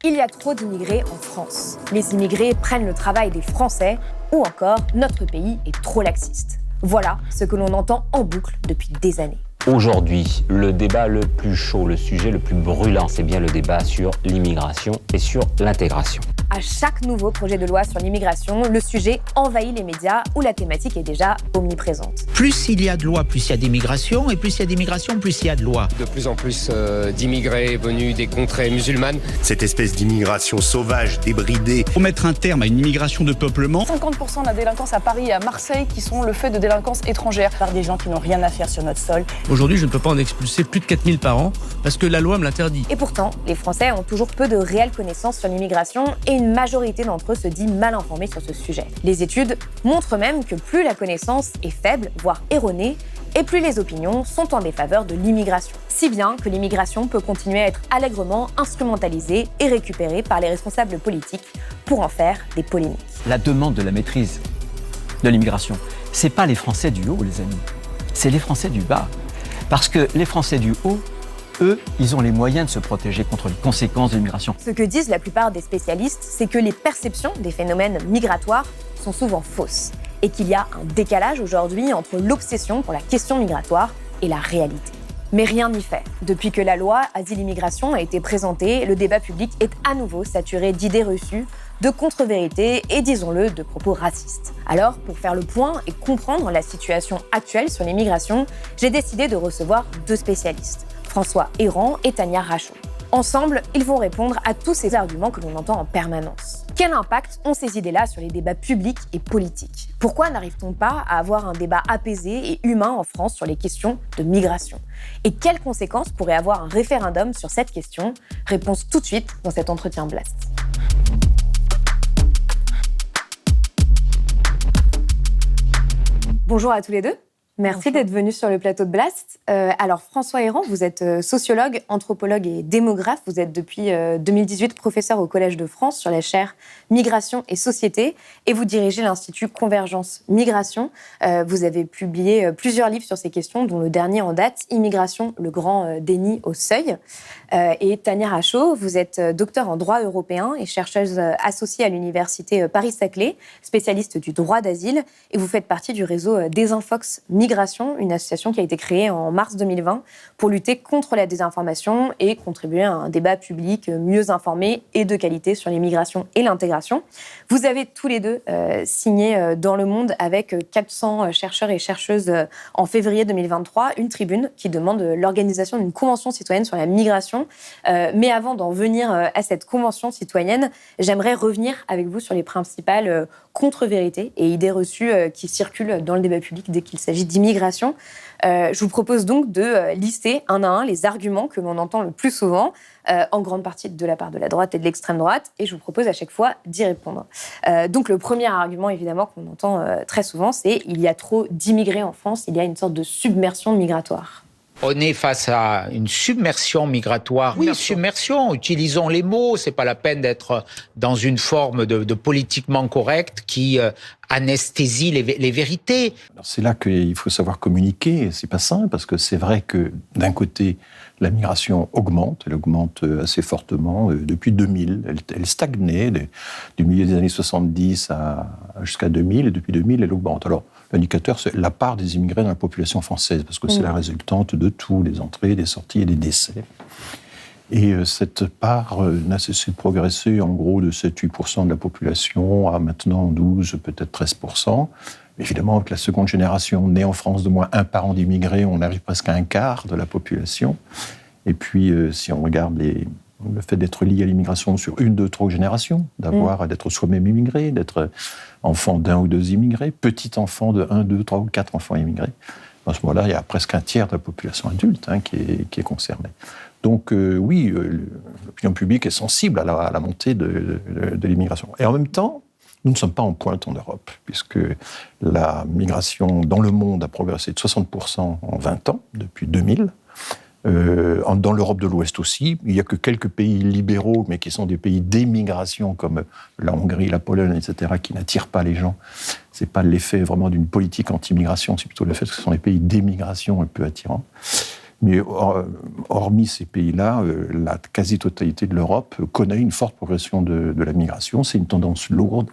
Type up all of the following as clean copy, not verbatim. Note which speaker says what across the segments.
Speaker 1: Il y a trop d'immigrés en France. Les immigrés prennent le travail des Français ou encore notre pays est trop laxiste. Voilà ce que l'on entend en boucle depuis des années.
Speaker 2: Aujourd'hui, le débat le plus chaud, le sujet le plus brûlant, c'est bien le débat sur l'immigration et sur l'intégration.
Speaker 1: À chaque nouveau projet de loi sur l'immigration, le sujet envahit les médias où la thématique est déjà omniprésente.
Speaker 3: Plus il y a de lois, plus il y a d'immigration, et plus il y a d'immigration, plus il y a de lois.
Speaker 4: De plus en plus d'immigrés venus des contrées musulmanes.
Speaker 5: Cette espèce d'immigration sauvage, débridée.
Speaker 6: Pour mettre un terme à une immigration de peuplement.
Speaker 7: 50% de la délinquance à Paris et à Marseille qui sont le fait de délinquance étrangère. Par des gens qui n'ont rien à faire sur notre sol.
Speaker 8: Aujourd'hui, je ne peux pas en expulser plus de 4000 par an parce que la loi me l'interdit.
Speaker 1: Et pourtant, les Français ont toujours peu de réelles connaissances sur l'immigration et une majorité d'entre eux se dit mal informés sur ce sujet. Les études montrent même que plus la connaissance est faible, voire erronée, et plus les opinions sont en défaveur de l'immigration. Si bien que l'immigration peut continuer à être allègrement instrumentalisée et récupérée par les responsables politiques pour en faire des polémiques.
Speaker 9: La demande de la maîtrise de l'immigration, c'est pas les Français du haut, les amis, c'est les Français du bas. Parce que les Français du haut, eux, ils ont les moyens de se protéger contre les conséquences de l'immigration.
Speaker 1: Ce que disent la plupart des spécialistes, c'est que les perceptions des phénomènes migratoires sont souvent fausses et qu'il y a un décalage aujourd'hui entre l'obsession pour la question migratoire et la réalité. Mais rien n'y fait. Depuis que la loi Asile-Immigration a été présentée, le débat public est à nouveau saturé d'idées reçues, de contre-vérités et, disons-le, de propos racistes. Alors, pour faire le point et comprendre la situation actuelle sur l'immigration, j'ai décidé de recevoir deux spécialistes, François Héran et Tania Rachaud. Ensemble, ils vont répondre à tous ces arguments que l'on entend en permanence. Quel impact ont ces idées-là sur les débats publics et politiques ? Pourquoi n'arrive-t-on pas à avoir un débat apaisé et humain en France sur les questions de migration ? Et quelles conséquences pourrait avoir un référendum sur cette question ? Réponse tout de suite dans cet entretien Blast. Bonjour à tous les deux. Merci d'être venus sur le plateau de Blast. Alors François Héran, vous êtes sociologue, anthropologue et démographe. Vous êtes depuis 2018 professeur au Collège de France sur la chaire Migration et Société et vous dirigez l'Institut Convergence Migration. Vous avez publié plusieurs livres sur ces questions, dont le dernier en date, Immigration, le grand déni au seuil. Et Tania Rachaud, vous êtes docteur en droit européen et chercheuse associée à l'université Paris-Saclay, spécialiste du droit d'asile, et vous faites partie du réseau Desinfox Migration, une association qui a été créée en mars 2020 pour lutter contre la désinformation et contribuer à un débat public mieux informé et de qualité sur l'immigration et l'intégration. Vous avez tous les deux signé dans Le Monde avec 400 chercheurs et chercheuses en février 2023 une tribune qui demande l'organisation d'une convention citoyenne sur la migration. Mais avant d'en venir à cette convention citoyenne, j'aimerais revenir avec vous sur les principales contre-vérités et idées reçues qui circulent dans le débat public dès qu'il s'agit d'immigration. Je vous propose donc de lister un à un les arguments que l'on entend le plus souvent, en grande partie de la part de la droite et de l'extrême droite, et je vous propose à chaque fois d'y répondre. Donc le premier argument, évidemment, qu'on entend très souvent, c'est « il y a trop d'immigrés en France, il y a une sorte de submersion migratoire ».
Speaker 3: On est face à une submersion migratoire. Oui, submersion, utilisons les mots. C'est pas la peine d'être dans une forme de politiquement correct qui anesthésie les vérités.
Speaker 10: Alors c'est là qu'il faut savoir communiquer. C'est pas simple parce que c'est vrai que d'un côté, la migration augmente. Elle augmente assez fortement depuis 2000. Elle stagnait du milieu des années 70 jusqu'à 2000. Et depuis 2000, elle augmente. Alors, l'indicateur, c'est la part des immigrés dans la population française, parce que c'est la résultante de tout, des entrées, des sorties et des décès. Et cette part n'a cessé de progresser, en gros, de 7-8% de la population à maintenant 12, peut-être 13%. Mais évidemment, avec la seconde génération née en France de moins un parent d'immigrés, on arrive presque à un quart de la population. Et puis, si on regarde le fait d'être lié à l'immigration sur une, deux, trois générations, d'être soi-même immigré, d'être enfant d'un ou deux immigrés, petit enfant de 1, 2, 3 ou 4 enfants immigrés. À ce moment-là, il y a presque un tiers de la population adulte qui est concernée. Donc oui, l'opinion publique est sensible à la montée de l'immigration. Et en même temps, nous ne sommes pas en pointe en Europe, puisque la migration dans le monde a progressé de 60% en 20 ans, depuis 2000. Dans l'Europe de l'Ouest aussi, il n'y a que quelques pays libéraux, mais qui sont des pays d'émigration, comme la Hongrie, la Pologne, etc., qui n'attirent pas les gens. Ce n'est pas l'effet vraiment d'une politique anti-immigration, c'est plutôt le fait que ce sont des pays d'émigration peu attirants. Mais hormis ces pays-là, la quasi-totalité de l'Europe connaît une forte progression de la migration. C'est une tendance lourde.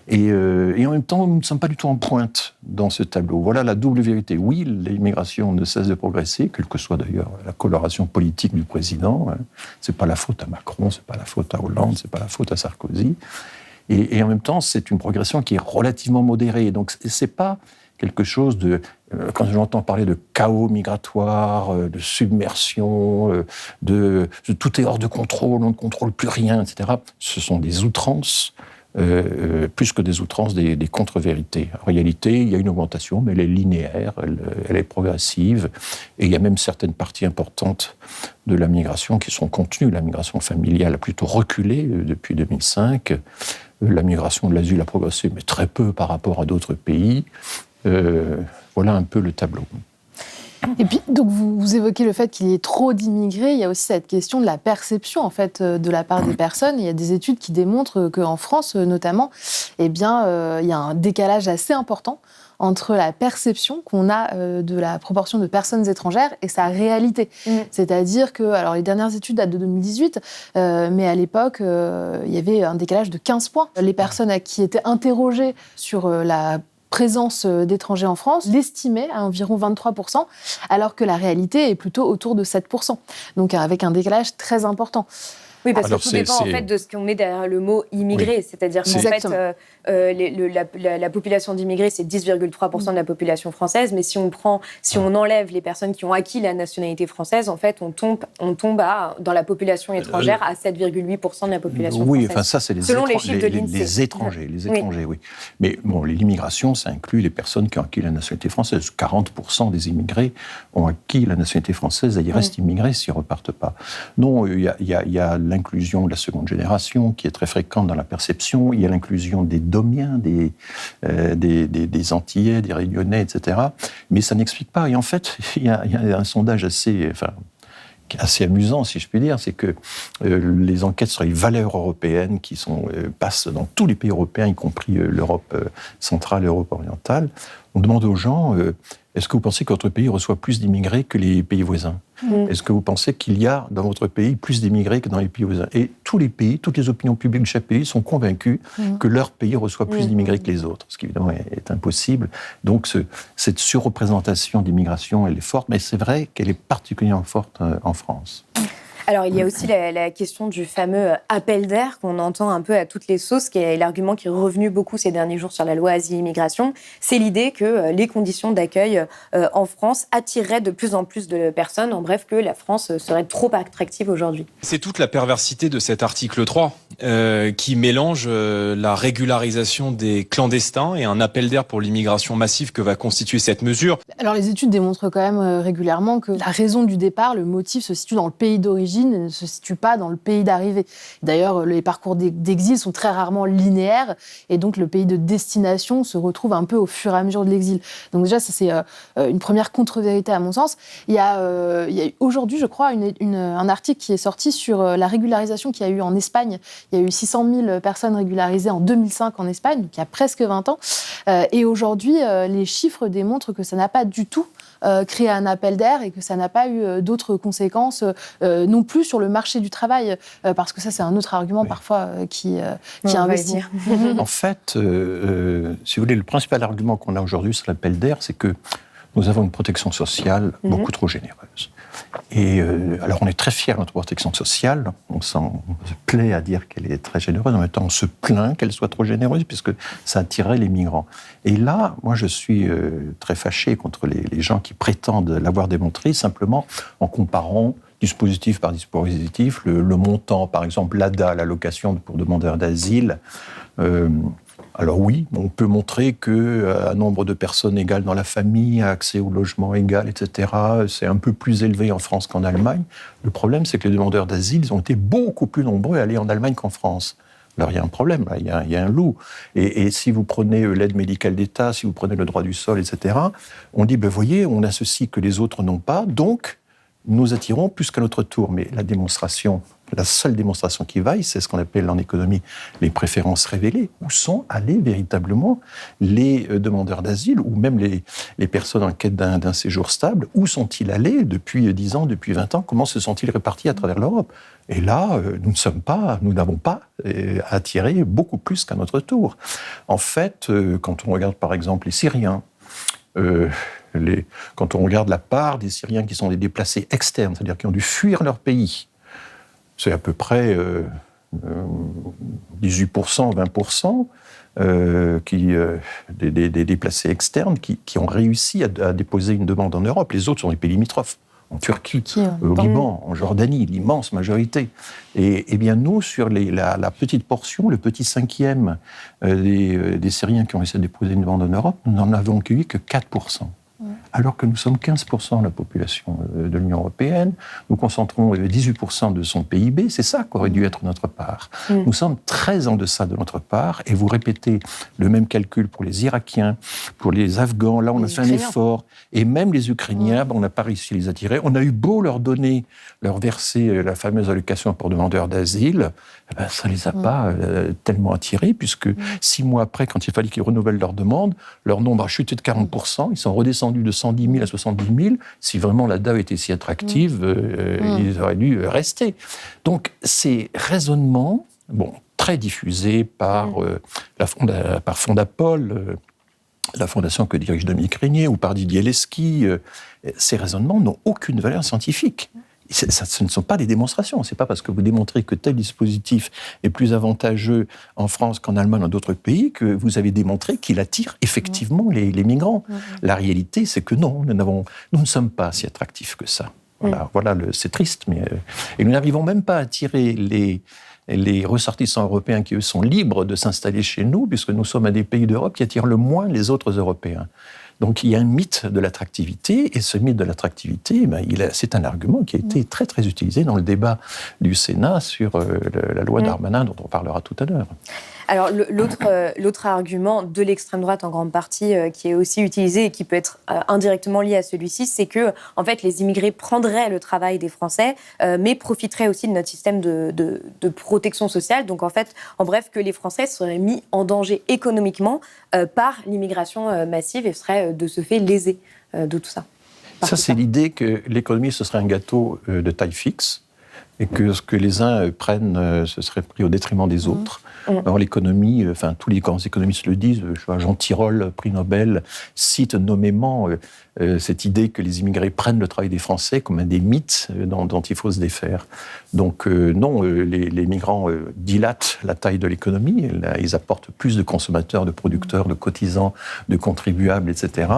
Speaker 10: Et en même temps, nous ne sommes pas du tout en pointe dans ce tableau. Voilà la double vérité. Oui, l'immigration ne cesse de progresser, quelle que soit d'ailleurs la coloration politique du président. C'est pas la faute à Macron, c'est pas la faute à Hollande, c'est pas la faute à Sarkozy. Et en même temps, c'est une progression qui est relativement modérée. Donc, c'est pas quelque chose de... Quand j'entends parler de chaos migratoire, de submersion, de tout est hors de contrôle, on ne contrôle plus rien, etc., ce sont des outrances. Plus que des outrances, des contre-vérités. En réalité, il y a une augmentation, mais elle est linéaire, elle est progressive, et il y a même certaines parties importantes de la migration qui sont contenues. La migration familiale a plutôt reculé depuis 2005. La migration de l'asile a progressé, mais très peu par rapport à d'autres pays. Voilà un peu le tableau.
Speaker 11: Et puis, donc, vous évoquez le fait qu'il y ait trop d'immigrés. Il y a aussi cette question de la perception, en fait, de la part des personnes. Il y a des études qui démontrent qu'en France, notamment, eh bien, il y a un décalage assez important entre la perception qu'on a de la proportion de personnes étrangères et sa réalité. C'est-à-dire que, alors les dernières études datent de 2018, mais à l'époque, il y avait un décalage de 15 points. Les personnes qui étaient interrogées sur la présence d'étrangers en France l'estimaient à environ 23%, alors que la réalité est plutôt autour de 7%. Donc avec un décalage très important.
Speaker 1: Oui, parce que tout dépend en fait de ce qu'on met derrière le mot immigré. Oui. C'est-à-dire qu'en fait, la population d'immigrés, c'est 10,3% de la population française. Mais si on enlève les personnes qui ont acquis la nationalité française, en fait, on tombe dans la population étrangère à 7,8% de la population française.
Speaker 10: Oui, enfin ça, c'est
Speaker 1: selon les chiffres de l'INSEE.
Speaker 10: Les étrangers, oui. Mais bon, l'immigration, ça inclut les personnes qui ont acquis la nationalité française. 40% des immigrés ont acquis la nationalité française et ils restent immigrés s'ils ne repartent pas. Non, il y a l'inclusion de la seconde génération, qui est très fréquente dans la perception. Il y a l'inclusion des Domiens, des Antillais, des Réunionnais, etc. Mais ça n'explique pas. Et en fait, il y a un sondage assez amusant, si je puis dire, c'est que les enquêtes sur les valeurs européennes qui passent dans tous les pays européens, y compris l'Europe centrale et l'Europe orientale, on demande aux gens, est-ce que vous pensez que votre pays reçoit plus d'immigrés que les pays voisins ? Est-ce que vous pensez qu'il y a dans votre pays plus d'immigrés que dans les pays voisins ? Et tous les pays, toutes les opinions publiques de chaque pays sont convaincus que leur pays reçoit plus d'immigrés que les autres, ce qui évidemment est impossible. Donc cette surreprésentation d'immigration, elle est forte, mais c'est vrai qu'elle est particulièrement forte en France.
Speaker 1: Alors, il y a aussi la question du fameux appel d'air qu'on entend un peu à toutes les sauces, qui est l'argument qui est revenu beaucoup ces derniers jours sur la loi Asile-Immigration. C'est l'idée que les conditions d'accueil en France attireraient de plus en plus de personnes. En bref, que la France serait trop attractive aujourd'hui.
Speaker 12: C'est toute la perversité de cet article 3 qui mélange la régularisation des clandestins et un appel d'air pour l'immigration massive que va constituer cette mesure.
Speaker 11: Alors, les études démontrent quand même régulièrement que la raison du départ, le motif, se situe dans le pays d'origine et ne se situe pas dans le pays d'arrivée. D'ailleurs, les parcours d'exil sont très rarement linéaires et donc le pays de destination se retrouve un peu au fur et à mesure de l'exil. Donc déjà, ça c'est une première contre-vérité à mon sens. Il y a aujourd'hui, je crois, un article qui est sorti sur la régularisation qu'il y a eu en Espagne. Il y a eu 600 000 personnes régularisées en 2005 en Espagne, donc il y a presque 20 ans. Et aujourd'hui, les chiffres démontrent que ça n'a pas du tout créé un appel d'air et que ça n'a pas eu d'autres conséquences non plus sur le marché du travail, parce que ça, c'est un autre argument parfois qui investit.
Speaker 10: En fait, si vous voulez, le principal argument qu'on a aujourd'hui sur l'appel d'air, c'est que nous avons une protection sociale beaucoup trop généreuse. Et alors, on est très fiers de notre protection sociale. On se plaît à dire qu'elle est très généreuse. En même temps, on se plaint qu'elle soit trop généreuse, puisque ça attirerait les migrants. Et là, moi, je suis très fâché contre les gens qui prétendent l'avoir démontré, simplement en comparant dispositif par dispositif, le montant, par exemple, l'ADA, l'allocation pour demandeurs d'asile. Alors oui, on peut montrer qu'un nombre de personnes égales dans la famille, accès au logement égal, etc., c'est un peu plus élevé en France qu'en Allemagne. Le problème, c'est que les demandeurs d'asile, ils ont été beaucoup plus nombreux à aller en Allemagne qu'en France. Alors, il y a un problème, là, il y a un loup. Et si vous prenez l'aide médicale d'État, si vous prenez le droit du sol, etc., on dit, voyez, on a ceci que les autres n'ont pas, donc nous attirons plus qu'à notre tour. Mais la démonstration La seule démonstration qui vaille, c'est ce qu'on appelle en économie les préférences révélées. Où sont allés véritablement les demandeurs d'asile ou même les personnes en quête d'un séjour stable? Où sont-ils allés depuis 10 ans, depuis 20 ans? Comment se sont-ils répartis à travers l'Europe? Et là, nous n'avons pas attiré beaucoup plus qu'à notre tour. En fait, quand on regarde par exemple les Syriens, quand on regarde la part des Syriens qui sont des déplacés externes, c'est-à-dire qui ont dû fuir leur pays, c'est à peu près 18%, 20% des déplacés externes qui ont réussi à déposer une demande en Europe. Les autres sont des pays limitrophes. En Turquie, au Liban, en Jordanie, l'immense majorité. Et bien nous, sur la petite portion, le petit cinquième des Syriens qui ont essayé de déposer une demande en Europe, nous n'en avons accueilli que 4%. Alors que nous sommes 15% de la population de l'Union européenne, nous concentrons 18% de son PIB, c'est ça qu'aurait dû être notre part. Nous sommes très en deçà de notre part, et vous répétez le même calcul pour les Irakiens, pour les Afghans, là on a fait un effort, et même les Ukrainiens, on n'a pas réussi à les attirer. On a eu beau leur donner, leur verser la fameuse allocation pour demandeurs d'asile, ça ne les a pas tellement attirés, puisque 6 mois après, quand il fallait qu'ils renouvellent leur demande, leur nombre a chuté de 40%, ils sont redescendus de 110 000 à 70 000. Si vraiment la DAO était si attractive, ils auraient dû rester. Donc, ces raisonnements, très diffusés par Fondapol, la fondation que dirige Dominique Régnier, ou par Didier Lesky, ces raisonnements n'ont aucune valeur scientifique. Ce ne sont pas des démonstrations. Ce n'est pas parce que vous démontrez que tel dispositif est plus avantageux en France qu'en Allemagne ou dans d'autres pays que vous avez démontré qu'il attire effectivement les migrants. La réalité, c'est que non, nous ne sommes pas si attractifs que ça. Voilà, c'est triste, mais et nous n'arrivons même pas à attirer les ressortissants européens qui, eux, sont libres de s'installer chez nous, puisque nous sommes un des pays d'Europe qui attirent le moins les autres Européens. Donc il y a un mythe de l'attractivité, et ce mythe de l'attractivité, c'est un argument qui a été très très utilisé dans le débat du Sénat sur la loi Darmanin, dont on parlera tout à l'heure.
Speaker 1: Alors l'autre argument de l'extrême droite en grande partie qui est aussi utilisé et qui peut être indirectement lié à celui-ci, c'est que en fait les immigrés prendraient le travail des Français, mais profiteraient aussi de notre système de protection sociale. Donc en fait, en bref, que les Français seraient mis en danger économiquement par l'immigration massive et seraient de ce fait lésés de tout ça.
Speaker 10: Ça, c'est l'idée que l'économie, ce serait un gâteau de taille fixe, et que ce que les uns prennent, ce serait pris au détriment des autres. Alors l'économie, tous les grands économistes le disent, Jean Tirole, prix Nobel, cite nommément cette idée que les immigrés prennent le travail des Français comme un des mythes dont il faut se défaire. Donc non, les migrants dilatent la taille de l'économie, ils apportent plus de consommateurs, de producteurs, de cotisants, de contribuables, etc.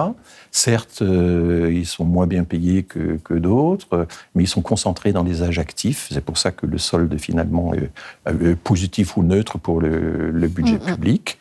Speaker 10: Certes, ils sont moins bien payés que d'autres, mais ils sont concentrés dans des âges actifs. C'est pour ça que le solde finalement est positif ou neutre pour le budget public.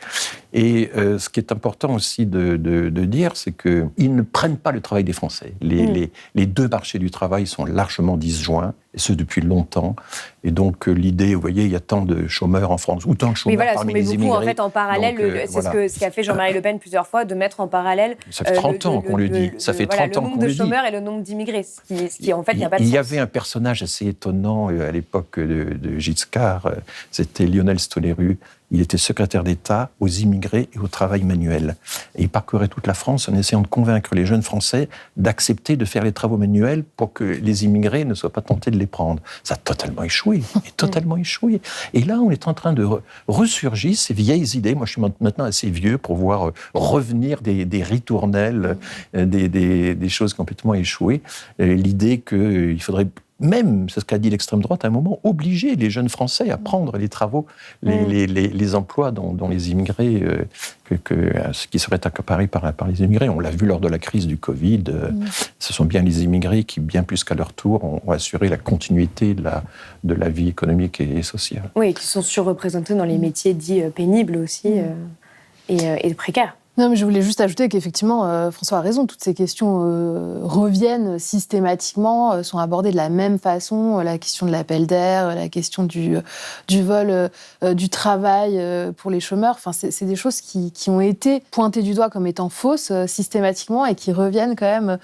Speaker 10: Et ce qui est important aussi de dire, c'est qu'ils ne prennent pas le travail des Français. Les deux marchés du travail sont largement disjoints, et ce depuis longtemps. Et donc l'idée, vous voyez, il y a tant de chômeurs en France, ou tant de chômeurs parmi les immigrés.
Speaker 1: En fait, en parallèle, c'est ce qu'a fait Jean-Marie Le Pen plusieurs fois, de mettre en parallèle...
Speaker 10: Ça fait 30 ans qu'on le dit. Ça fait 30 ans qu'on le dit.
Speaker 1: Le nombre de chômeurs et le nombre d'immigrés, ce qui en fait, il n'y a pas de sens.
Speaker 10: Il y avait un personnage assez étonnant à l'époque de Giscard, c'était Lionel Stoléru. Il était secrétaire d'État aux immigrés et au travail manuel. Et il parcourait toute la France en essayant de convaincre les jeunes Français d'accepter de faire les travaux manuels pour que les immigrés ne soient pas tentés de les prendre. Ça a totalement échoué, totalement échoué. Et là, on est en train de ressurgir ces vieilles idées. Moi, je suis maintenant assez vieux pour voir revenir des ritournelles, des choses complètement échouées. L'idée qu'il faudrait... Même, c'est ce qu'a dit l'extrême droite à un moment, obliger les jeunes Français à prendre les travaux, les emplois dont les immigrés, ce qui serait accaparé par les immigrés. On l'a vu lors de la crise du Covid. Ce sont bien les immigrés qui, bien plus qu'à leur tour, ont assuré la continuité de la vie économique et sociale.
Speaker 1: Oui, et qui sont surreprésentés dans les métiers dits pénibles aussi et précaires.
Speaker 11: Non, mais je voulais juste ajouter qu'effectivement, François a raison, toutes ces questions reviennent systématiquement, sont abordées de la même façon, la question de l'appel d'air, la question du vol du travail pour les chômeurs, enfin, c'est des choses qui ont été pointées du doigt comme étant fausses systématiquement et qui reviennent quand même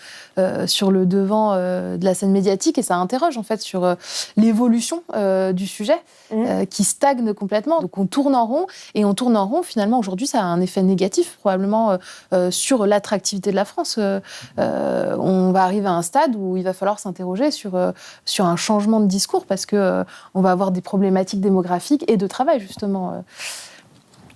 Speaker 11: sur le devant de la scène médiatique, et ça interroge en fait sur l'évolution du sujet qui stagne complètement. Donc on tourne en rond, et on tourne en rond, finalement aujourd'hui ça a un effet négatif probablement sur l'attractivité de la France. On va arriver à un stade où il va falloir s'interroger sur un changement de discours, parce qu'on va avoir des problématiques démographiques et de travail, justement.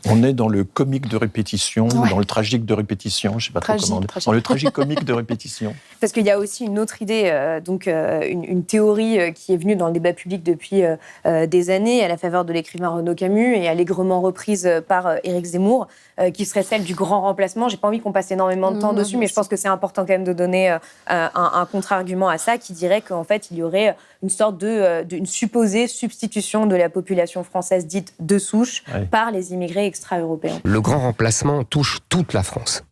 Speaker 10: On est dans le comique de répétition, ou dans le tragique de répétition, je ne sais pas trop comment dire. Dans le tragique-comique de répétition.
Speaker 1: Parce qu'il y a aussi une autre idée, une théorie qui est venue dans le débat public depuis des années, à la faveur de l'écrivain Renaud Camus et allègrement reprise par Éric Zemmour, qui serait celle du grand remplacement. J'ai pas envie qu'on passe énormément de temps dessus, mais je pense que c'est important quand même de donner un contre-argument à ça, qui dirait qu'en fait, il y aurait une sorte d'une supposée substitution de la population française dite de souche par les immigrés extra-européens.
Speaker 4: Le grand remplacement touche toute la France.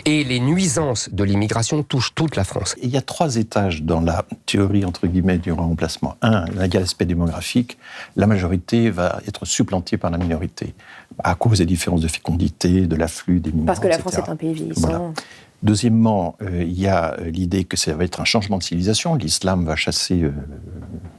Speaker 4: Et les nuisances de l'immigration touchent toute la France.
Speaker 10: Il y a 3 étages dans la théorie, entre guillemets, du grand remplacement. Un, il y a l'aspect démographique. La majorité va être supplantée par la minorité, à cause des différences de fécondité, de l'afflux des migrants,
Speaker 1: parce que la
Speaker 10: etc.
Speaker 1: France est un pays vieillissant. Voilà.
Speaker 10: Deuxièmement, il y a l'idée que ça va être un changement de civilisation. L'islam va chasser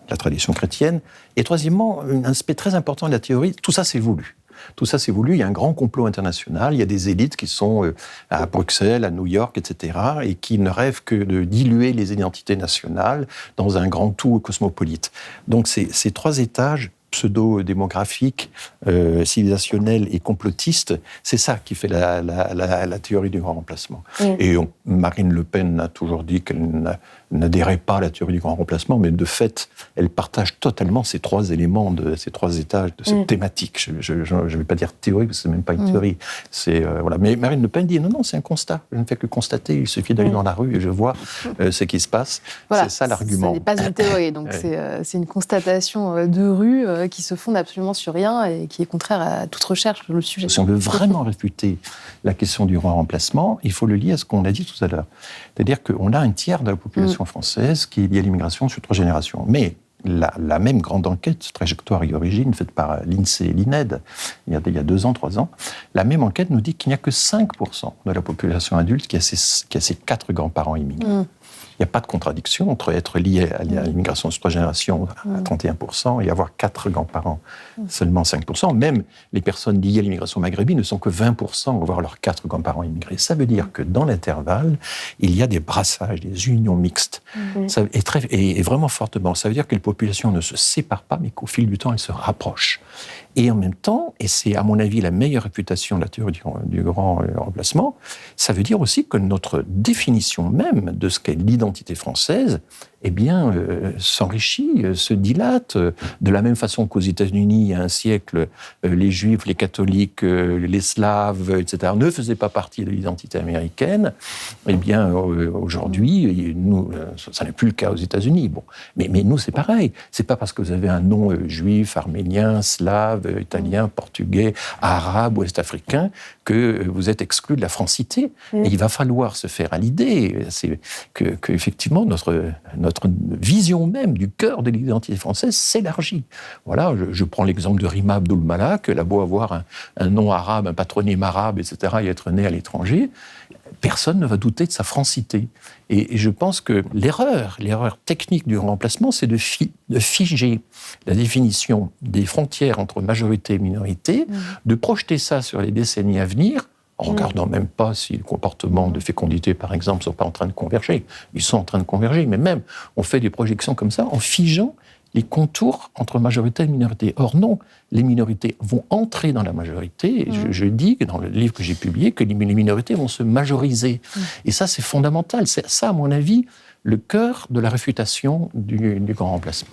Speaker 10: la tradition chrétienne. Et troisièmement, un aspect très important de la théorie, tout ça c'est voulu. Tout ça, c'est voulu. Il y a un grand complot international. Il y a des élites qui sont à Bruxelles, à New York, etc., et qui ne rêvent que de diluer les identités nationales dans un grand tout cosmopolite. Donc, ces 3 étages pseudo-démographique, civilisationnel et complotiste, c'est ça qui fait la théorie du grand remplacement. Et Marine Le Pen a toujours dit qu'elle n'adhérait pas à la théorie du grand remplacement, mais de fait, elle partage totalement ces 3 éléments, ces 3 étages de cette thématique. Je ne vais pas dire théorie, parce que ce n'est même pas une théorie. Voilà. Mais Marine Le Pen dit non, c'est un constat. Je ne fais que constater. Il suffit d'aller dans la rue et je vois ce qui se passe. Voilà, c'est ça l'argument.
Speaker 11: Ce n'est pas une théorie, donc c'est une constatation de rue qui se fonde absolument sur rien et qui est contraire à toute recherche sur le sujet.
Speaker 10: Si on veut vraiment réfuter la question du grand remplacement, il faut le lier à ce qu'on a dit tout à l'heure. C'est-à-dire qu'on a un tiers de la population française qui est liée à l'immigration sur 3 générations. Mais la même grande enquête, Trajectoire et Origine, faite par l'INSEE et l'INED, il y a 2 ans, 3 ans, la même enquête nous dit qu'il n'y a que 5% de la population adulte qui a ses 4 grands-parents immigrés. Il n'y a pas de contradiction entre être lié à l'immigration sur 3 générations à 31% et avoir 4 grands-parents, seulement 5%. Même les personnes liées à l'immigration maghrébine ne sont que 20% à avoir leurs 4 grands-parents immigrés. Ça veut dire que dans l'intervalle, il y a des brassages, des unions mixtes. Et vraiment fortement. Ça veut dire que les populations ne se séparent pas, mais qu'au fil du temps, elles se rapprochent. Et en même temps, et c'est à mon avis la meilleure réputation de la théorie du grand remplacement, ça veut dire aussi que notre définition même de ce qu'est l'identité française, eh bien, s'enrichit, se dilate. De la même façon qu'aux États-Unis, il y a un siècle, les Juifs, les catholiques, les Slaves, etc., ne faisaient pas partie de l'identité américaine. Eh bien, aujourd'hui, ça n'est plus le cas aux États-Unis. Bon. Mais nous, c'est pareil. C'est pas parce que vous avez un nom juif, arménien, slave, italien, portugais, arabe, ouest-africain, que vous êtes exclu de la francité. Et il va falloir se faire à l'idée que effectivement, notre vision même du cœur de l'identité française s'élargit. Voilà, je prends l'exemple de Rima Abdul Malak, elle a beau avoir un nom arabe, un patronyme arabe, etc., et être né à l'étranger, personne ne va douter de sa francité. Et je pense que l'erreur technique du remplacement, c'est de figer la définition des frontières entre majorité et minorité, de projeter ça sur les décennies à venir, en regardant même pas si les comportements de fécondité, par exemple, ne sont pas en train de converger. Ils sont en train de converger, mais même, on fait des projections comme ça en figeant les contours entre majorité et minorité. Or non, les minorités vont entrer dans la majorité. Et je dis, dans le livre que j'ai publié, que les minorités vont se majoriser. Et ça, c'est fondamental. C'est ça, à mon avis, le cœur de la réfutation du grand remplacement.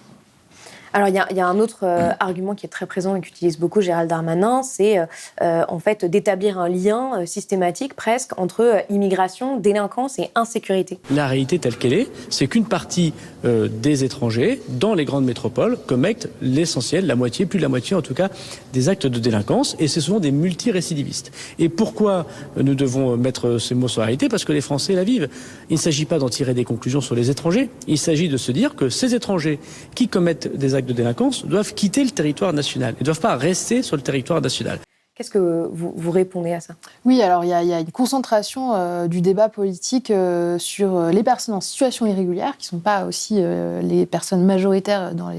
Speaker 1: Alors, il y a un autre argument qui est très présent et qu'utilise beaucoup Gérald Darmanin, c'est en fait d'établir un lien systématique presque entre immigration, délinquance et insécurité.
Speaker 8: La réalité telle qu'elle est, c'est qu'une partie des étrangers dans les grandes métropoles commettent l'essentiel, la moitié, plus de la moitié en tout cas, des actes de délinquance, et c'est souvent des multirécidivistes. Et pourquoi nous devons mettre ces mots sur la réalité ? Parce que les Français la vivent. Il ne s'agit pas d'en tirer des conclusions sur les étrangers, il s'agit de se dire que ces étrangers qui commettent des actes de délinquance doivent quitter le territoire national. Ils ne doivent pas rester sur le territoire national.
Speaker 1: Qu'est-ce que vous répondez à ça ?
Speaker 11: Oui, alors il y a une concentration du débat politique sur les personnes en situation irrégulière, qui ne sont pas aussi les personnes majoritaires dans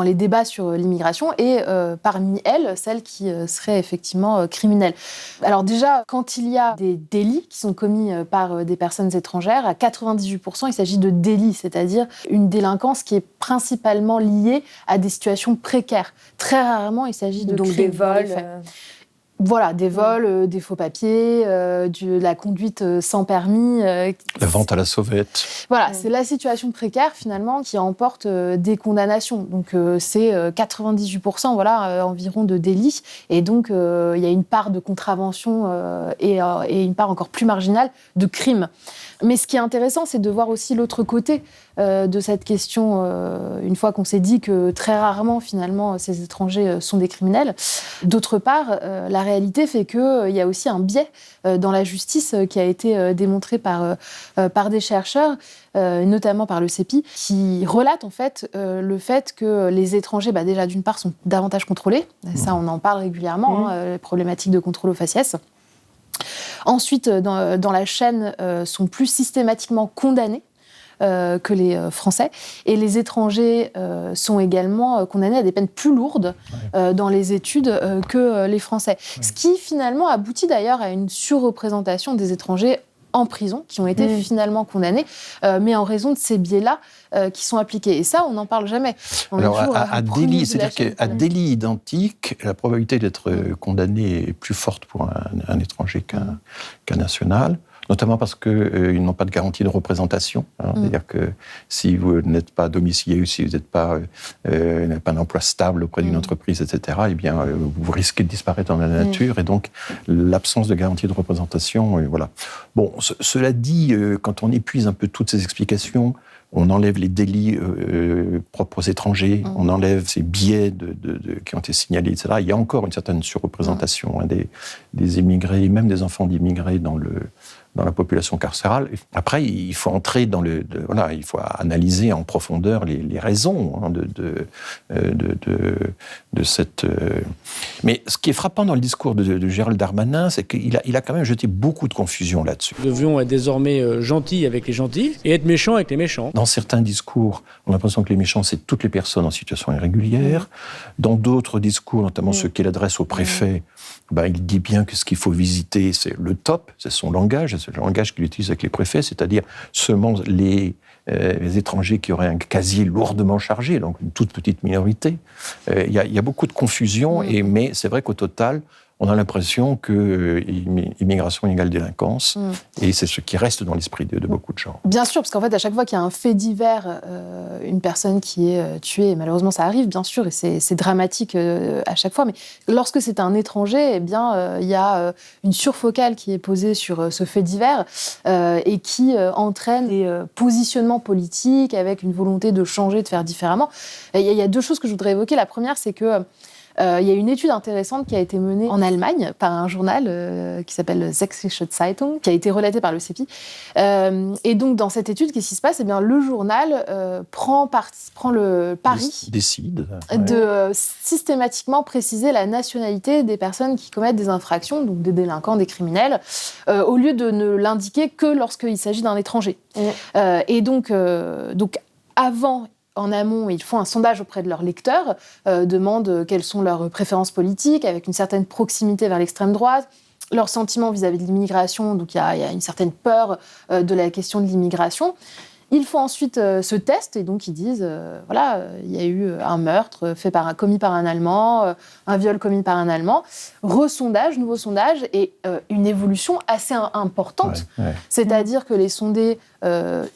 Speaker 11: les débats sur l'immigration, et parmi elles, celles qui seraient effectivement criminelles. Alors déjà, quand il y a des délits qui sont commis par des personnes étrangères, à 98%, il s'agit de délits, c'est-à-dire une délinquance qui est principalement liée à des situations précaires. Très rarement, il s'agit de
Speaker 1: donc
Speaker 11: crimes,
Speaker 1: des vols.
Speaker 11: Voilà, des vols, des faux papiers, de la conduite sans permis.
Speaker 10: La vente à la sauvette.
Speaker 11: Voilà, c'est la situation précaire, finalement, qui emporte des condamnations. Donc, c'est 98%, environ de délits. Et donc, il y a une part de contravention et une part encore plus marginale de crimes. Mais ce qui est intéressant, c'est de voir aussi l'autre côté de cette question, une fois qu'on s'est dit que très rarement, finalement, ces étrangers sont des criminels. D'autre part, la réalité fait qu'il y a aussi un biais dans la justice qui a été démontré par des chercheurs, notamment par le CEPI, qui relate en fait le fait que les étrangers, déjà d'une part, sont davantage contrôlés. Ça, on en parle régulièrement, les problématiques de contrôle au faciès. Ensuite, dans la chaîne, sont plus systématiquement condamnés que les Français. Et les étrangers sont également condamnés à des peines plus lourdes dans les études que les Français. Ce qui, finalement, aboutit d'ailleurs à une surreprésentation des étrangers en prison, qui ont été finalement condamnés, mais en raison de ces biais-là qui sont appliqués. Et ça, on n'en parle jamais.
Speaker 10: Alors, à délit, c'est-à-dire qu'à délit identique, la probabilité d'être condamné est plus forte pour un étranger qu'un national, notamment parce qu'ils n'ont pas de garantie de représentation. C'est-à-dire que si vous n'êtes pas domicilié ou si vous n'avez pas un emploi stable auprès d'une entreprise, etc., eh bien, vous risquez de disparaître dans la nature. Et donc, l'absence de garantie de représentation, voilà. Bon, cela dit, quand on épuise un peu toutes ces explications, on enlève les délits propres aux étrangers, on enlève ces biais qui ont été signalés, etc. Il y a encore une certaine surreprésentation des immigrés, même des enfants d'immigrés dans la population carcérale. Après, il faut entrer il faut analyser en profondeur les raisons de cette... Mais ce qui est frappant dans le discours de Gérald Darmanin, c'est qu'il a quand même jeté beaucoup de confusion là-dessus.
Speaker 8: Nous devions être désormais gentils avec les gentils et être méchants avec les méchants.
Speaker 10: Dans certains discours, on a l'impression que les méchants, c'est toutes les personnes en situation irrégulière. Dans d'autres discours, notamment ceux qu'il adresse au préfet, il dit bien que ce qu'il faut visiter, c'est le top, c'est son langage, c'est le langage qu'il utilise avec les préfets, c'est-à-dire seulement les étrangers qui auraient un casier lourdement chargé, donc une toute petite minorité. Il y a beaucoup de confusion, mais c'est vrai qu'au total, on a l'impression que immigration égale délinquance, et c'est ce qui reste dans l'esprit de beaucoup de gens.
Speaker 11: Bien sûr, parce qu'en fait, à chaque fois qu'il y a un fait divers, une personne qui est tuée, et malheureusement ça arrive, bien sûr, et c'est dramatique à chaque fois, mais lorsque c'est un étranger, eh bien, il y a une surfocale qui est posée sur ce fait divers et qui entraîne des positionnements politiques avec une volonté de changer, de faire différemment. Il y a deux choses que je voudrais évoquer. La première, c'est que il y a une étude intéressante qui a été menée en Allemagne par un journal qui s'appelle Sächsische Zeitung, qui a été relatée par le CEPI. Et donc, dans cette étude, qu'est-ce qui se passe ? Eh bien, le journal prend le pari
Speaker 10: décide
Speaker 11: de systématiquement préciser la nationalité des personnes qui commettent des infractions, donc des délinquants, des criminels, au lieu de ne l'indiquer que lorsqu'il s'agit d'un étranger. Et donc avant... En amont, ils font un sondage auprès de leurs lecteurs, demandent quelles sont leurs préférences politiques, avec une certaine proximité vers l'extrême droite, leurs sentiments vis-à-vis de l'immigration, donc il y a une certaine peur de la question de l'immigration. Ils font ensuite ce test, et donc ils disent, il y a eu un meurtre commis par un Allemand, un viol commis par un Allemand, nouveau sondage, et une évolution assez importante. C'est-à-dire que les sondés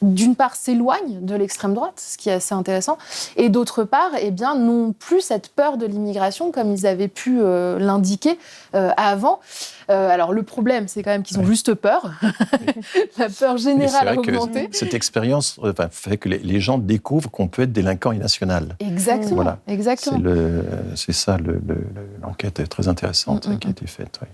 Speaker 11: d'une part, s'éloignent de l'extrême droite, ce qui est assez intéressant, et d'autre part, n'ont plus cette peur de l'immigration comme ils avaient pu l'indiquer avant. Alors, le problème, c'est quand même qu'ils ont juste peur. La peur générale a augmenté.
Speaker 10: Cette expérience fait que les gens découvrent qu'on peut être délinquant et national.
Speaker 11: Exactement.
Speaker 10: Voilà.
Speaker 11: Exactement.
Speaker 10: C'est ça l'enquête très intéressante qui a été faite. Oui.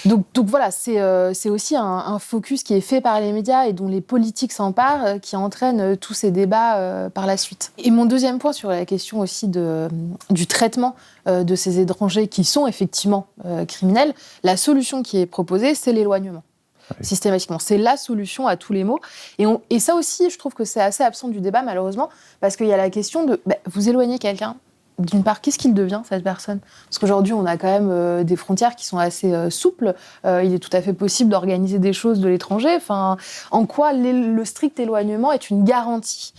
Speaker 11: Donc voilà, c'est aussi un focus qui est fait par les médias et dont les politiques s'emparent, qui entraîne tous ces débats par la suite. Et mon deuxième point sur la question aussi du traitement de ces étrangers qui sont effectivement criminels, la solution qui est proposée, c'est l'éloignement. Oui. Systématiquement. C'est la solution à tous les maux. Et ça aussi, je trouve que c'est assez absent du débat, malheureusement, parce qu'il y a la question de vous éloignez quelqu'un. D'une part, qu'est-ce qu'il devient, cette personne ? Parce qu'aujourd'hui, on a quand même des frontières qui sont assez souples. Il est tout à fait possible d'organiser des choses de l'étranger. Enfin, en quoi le strict éloignement est une garantie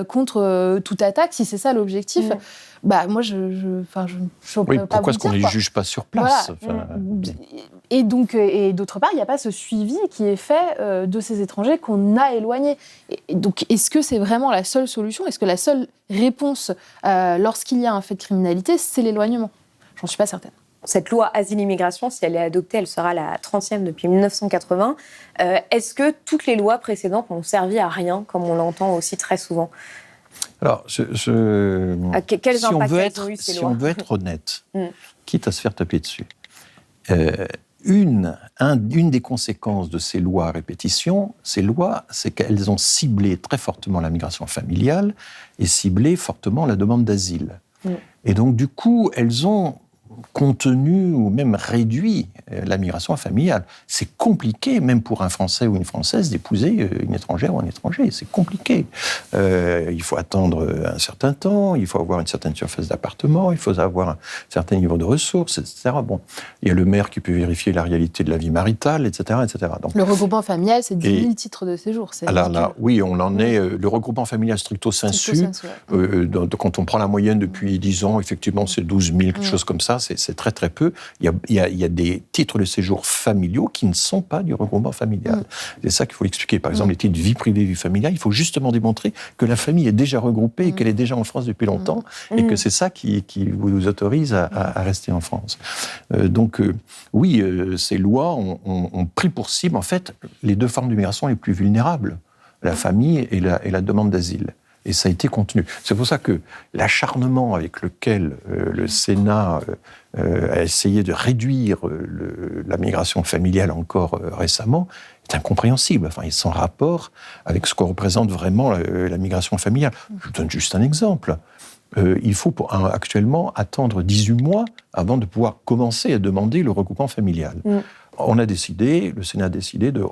Speaker 11: contre toute attaque, si c'est ça l'objectif ? Moi,
Speaker 10: oui, pourquoi est-ce qu'on ne les juge pas sur place ?
Speaker 11: Voilà. Et d'autre part, il n'y a pas ce suivi qui est fait de ces étrangers qu'on a éloignés. Et donc, est-ce que c'est vraiment la seule solution ? Est-ce que la seule réponse lorsqu'il y a un fait de criminalité, c'est l'éloignement ? J'en suis pas certaine.
Speaker 1: Cette loi asile-immigration, si elle est adoptée, elle sera la 30e depuis 1980. Est-ce que toutes les lois précédentes n'ont servi à rien, comme on l'entend aussi très souvent ?
Speaker 10: Alors,
Speaker 1: quels impacts elles ont eu, ces lois ?
Speaker 10: Si on veut être honnête, quitte à se faire taper dessus, une des conséquences de ces lois à répétition, c'est qu'elles ont ciblé très fortement la migration familiale et ciblé fortement la demande d'asile. Et donc, du coup, elles ont contenu ou même réduit la migration familiale. C'est compliqué, même pour un Français ou une Française, d'épouser une étrangère ou un étranger. C'est compliqué. Il faut attendre un certain temps, il faut avoir une certaine surface d'appartement, il faut avoir un certain niveau de ressources, etc. Bon, il y a le maire qui peut vérifier la réalité de la vie maritale, etc. etc. Donc,
Speaker 11: le regroupement familial, c'est 10 000 titres de séjour.
Speaker 10: Oui, on en est... le regroupement familial stricto sensu, quand on prend la moyenne depuis 10 ans, effectivement, c'est 12 000, quelque chose comme ça. C'est très très peu. Il y a des titres de séjour familiaux qui ne sont pas du regroupement familial. C'est ça qu'il faut expliquer. Par exemple, les titres vie privée, vie familiale, il faut justement démontrer que la famille est déjà regroupée et qu'elle est déjà en France depuis longtemps et que c'est ça qui vous autorise à rester en France. Ces lois ont pris pour cible, en fait, les deux formes d'immigration les plus vulnérables, la famille et la demande d'asile. Et ça a été contenu. C'est pour ça que l'acharnement avec lequel le Sénat a essayé de réduire la migration familiale encore récemment est incompréhensible. Enfin, il est sans rapport avec ce que représente vraiment la migration familiale. Je vous donne juste un exemple. Il faut actuellement attendre 18 mois avant de pouvoir commencer à demander le regroupement familial. Le Sénat a décidé de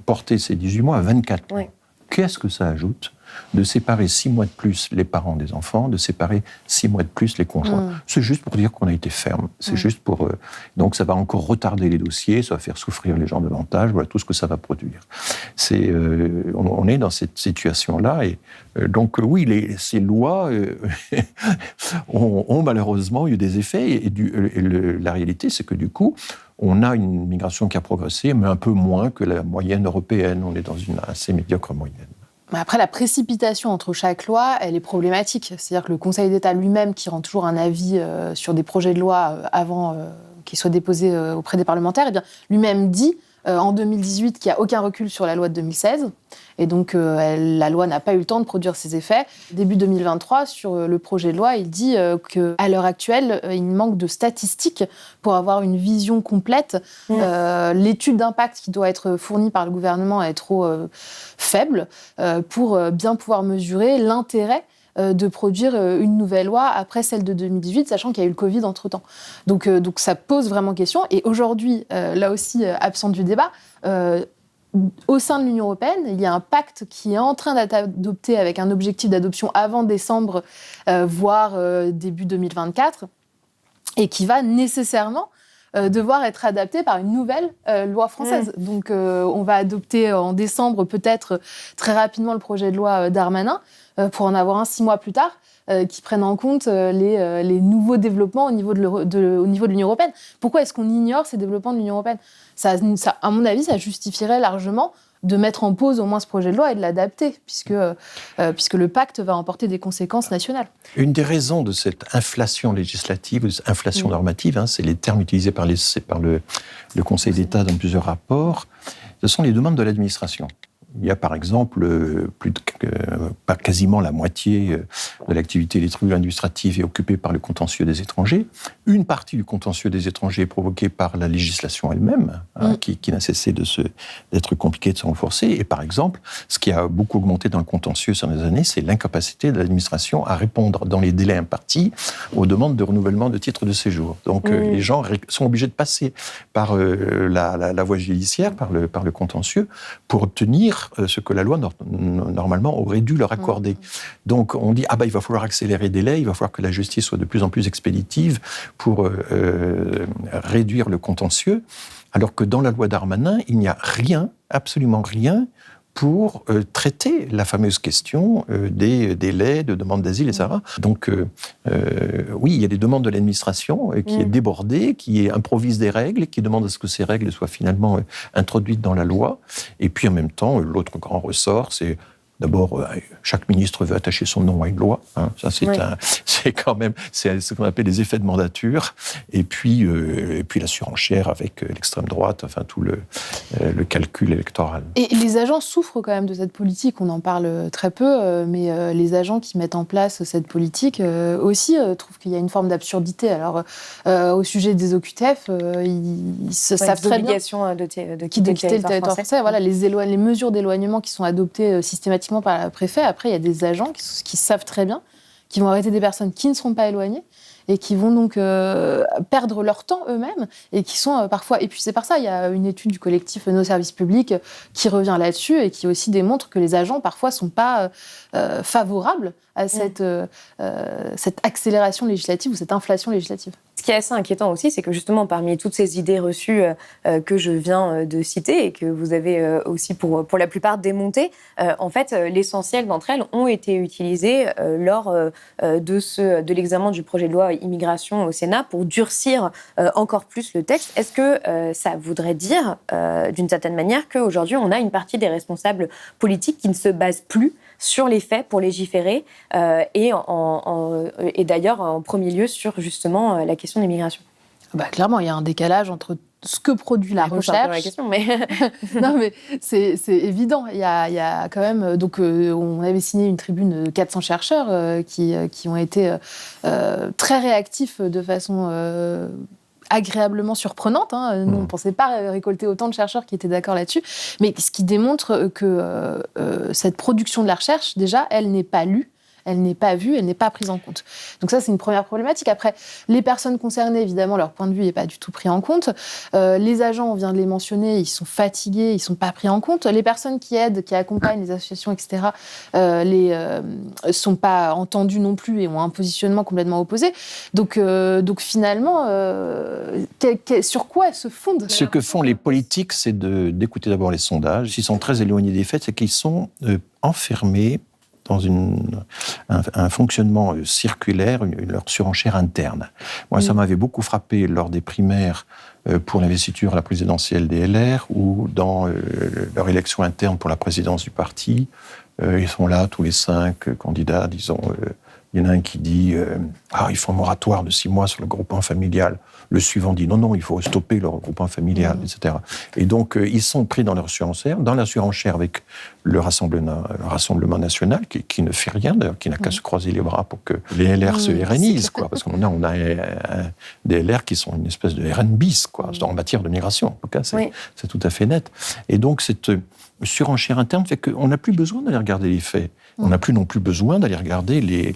Speaker 10: porter ces 18 mois à 24 mois. Qu'est-ce que ça ajoute de séparer 6 mois de plus les parents des enfants, de séparer 6 mois de plus les conjoints. C'est juste pour dire qu'on a été ferme. C'est juste pour... donc ça va encore retarder les dossiers, ça va faire souffrir les gens davantage, voilà tout ce que ça va produire. On est dans cette situation-là et ces lois ont malheureusement eu des effets et la réalité c'est que du coup, on a une migration qui a progressé, mais un peu moins que la moyenne européenne. On est dans une assez médiocre moyenne.
Speaker 11: Après, la précipitation entre chaque loi, elle est problématique. C'est-à-dire que le Conseil d'État lui-même, qui rend toujours un avis sur des projets de loi avant qu'ils soient déposés auprès des parlementaires, lui-même dit en 2018 qu'il n'y a aucun recul sur la loi de 2016. Et donc, la loi n'a pas eu le temps de produire ses effets. Début 2023, sur le projet de loi, il dit qu'à l'heure actuelle, il manque de statistiques pour avoir une vision complète. L'étude d'impact qui doit être fournie par le gouvernement est trop faible pour bien pouvoir mesurer l'intérêt de produire une nouvelle loi après celle de 2018, sachant qu'il y a eu le Covid entre-temps. Donc ça pose vraiment question. Et aujourd'hui, là aussi, absent du débat, au sein de l'Union européenne, il y a un pacte qui est en train d'être adopté avec un objectif d'adoption avant décembre, voire début 2024, et qui va nécessairement devoir être adapté par une nouvelle loi française. Donc on va adopter en décembre peut-être très rapidement le projet de loi Darmanin pour en avoir un 6 mois plus tard qui prenne en compte les nouveaux développements au niveau de l'Union européenne. Pourquoi est-ce qu'on ignore ces développements de l'Union européenne ? Ça, à mon avis, ça justifierait largement de mettre en pause au moins ce projet de loi et de l'adapter, puisque le pacte va emporter des conséquences nationales.
Speaker 10: Une des raisons de cette inflation législative, inflation normative, c'est les termes utilisés par le Conseil d'État dans plusieurs rapports, ce sont les demandes de l'administration. Il y a par exemple quasiment la moitié de l'activité des tribunaux administratifs est occupée par le contentieux des étrangers. Une partie du contentieux des étrangers est provoquée par la législation elle-même, qui n'a cessé d'être compliquée, de se renforcer. Et par exemple, ce qui a beaucoup augmenté dans le contentieux ces dernières années, c'est l'incapacité de l'administration à répondre dans les délais impartis aux demandes de renouvellement de titres de séjour. Donc les gens sont obligés de passer par la voie judiciaire, par le contentieux, pour obtenir ce que la loi normalement aurait dû leur accorder. Donc on dit il va falloir accélérer les délais, il va falloir que la justice soit de plus en plus expéditive pour réduire le contentieux, alors que dans la loi Darmanin, il n'y a rien, absolument rien, pour traiter la fameuse question des délais de demande d'asile, etc. Donc, oui, il y a des demandes de l'administration qui est débordée, qui improvise des règles, qui demande à ce que ces règles soient finalement introduites dans la loi. Et puis, en même temps, l'autre grand ressort, c'est d'abord, chaque ministre veut attacher son nom à une loi. Ça, c'est quand même ce qu'on appelle les effets de mandature. Et puis la surenchère avec l'extrême droite, enfin tout le calcul électoral.
Speaker 11: Et les agents souffrent quand même de cette politique. On en parle très peu, mais les agents qui mettent en place cette politique aussi trouvent qu'il y a une forme d'absurdité. Alors, au sujet des OQTF, ils savent très bien
Speaker 1: de
Speaker 11: quitter le territoire français. Voilà, les mesures d'éloignement qui sont adoptées systématiquement par le préfet. Après, il y a des agents qui savent très bien, qui vont arrêter des personnes qui ne seront pas éloignées et qui vont donc perdre leur temps eux-mêmes et qui sont parfois épuisés par ça. Il y a une étude du collectif Nos Services Publics qui revient là-dessus et qui aussi démontre que les agents parfois ne sont pas favorables à cette accélération législative ou cette inflation législative.
Speaker 1: Ce qui est assez inquiétant aussi, c'est que justement, parmi toutes ces idées reçues que je viens de citer et que vous avez aussi pour la plupart démontées, en fait, l'essentiel d'entre elles ont été utilisées lors de l'examen du projet de loi immigration au Sénat pour durcir encore plus le texte. Est-ce que ça voudrait dire, d'une certaine manière, qu'aujourd'hui, on a une partie des responsables politiques qui ne se basent plus sur les faits pour légiférer et d'ailleurs en premier lieu sur justement la question de l'immigration?
Speaker 11: Clairement, il y a un décalage entre ce que produit la recherche.
Speaker 1: C'est un peu la question, mais
Speaker 11: non, mais c'est évident. Il y a quand même. Donc, on avait signé une tribune de 400 chercheurs qui ont été très réactifs de façon agréablement surprenante. Nous, on ne pensait pas récolter autant de chercheurs qui étaient d'accord là-dessus. Mais ce qui démontre que cette production de la recherche, déjà, elle n'est pas lue, elle n'est pas vue, elle n'est pas prise en compte. Donc ça, c'est une première problématique. Après, les personnes concernées, évidemment, leur point de vue n'est pas du tout pris en compte. Les agents, on vient de les mentionner, ils sont fatigués, ils ne sont pas pris en compte. Les personnes qui aident, qui accompagnent les associations, etc., ne sont pas entendues non plus et ont un positionnement complètement opposé. Donc finalement, sur quoi elles se fondent?
Speaker 10: Ce que font les politiques, c'est d'écouter d'abord les sondages. Ils sont très éloignés des faits, c'est qu'ils sont enfermés dans un fonctionnement circulaire, leur surenchère interne. Moi, ça m'avait beaucoup frappé lors des primaires pour l'investiture à la présidentielle des LR ou dans leur élection interne pour la présidence du parti. Ils sont là, tous les 5 candidats, disons. Il y en a un qui dit il faut un moratoire de 6 mois sur le groupement familial. Le suivant dit non, il faut stopper le regroupement familial, etc. Et donc, ils sont pris dans leur surenchère avec le Rassemblement national, qui ne fait rien, d'ailleurs, qui n'a qu'à se croiser les bras pour que les LR se RNisent, quoi. Parce qu'on a des LR qui sont une espèce de RN bis, quoi, en matière de migration. En tout cas, c'est tout à fait net. Et donc, cette surenchère interne fait qu'on n'a plus besoin d'aller regarder les faits. On n'a plus non plus besoin d'aller regarder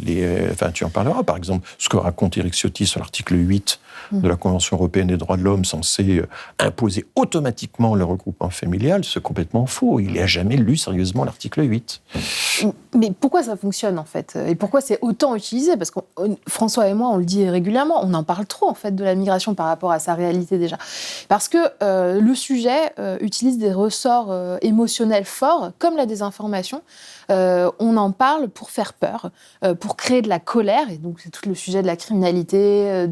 Speaker 10: enfin, tu en parleras, par exemple, ce que raconte Éric Ciotti sur l'article 8 de la Convention européenne des droits de l'homme, censé imposer automatiquement le regroupement familial, c'est complètement faux. Il n'a jamais lu sérieusement l'article 8.
Speaker 11: Mais pourquoi ça fonctionne, en fait? Et pourquoi c'est autant utilisé? Parce que François et moi, on le dit régulièrement, on en parle trop, en fait, de la migration par rapport à sa réalité, déjà. Parce que le sujet utilise des ressorts émotionnels forts, comme la désinformation. On en parle pour faire peur, pour créer de la colère, et donc c'est tout le sujet de la criminalité,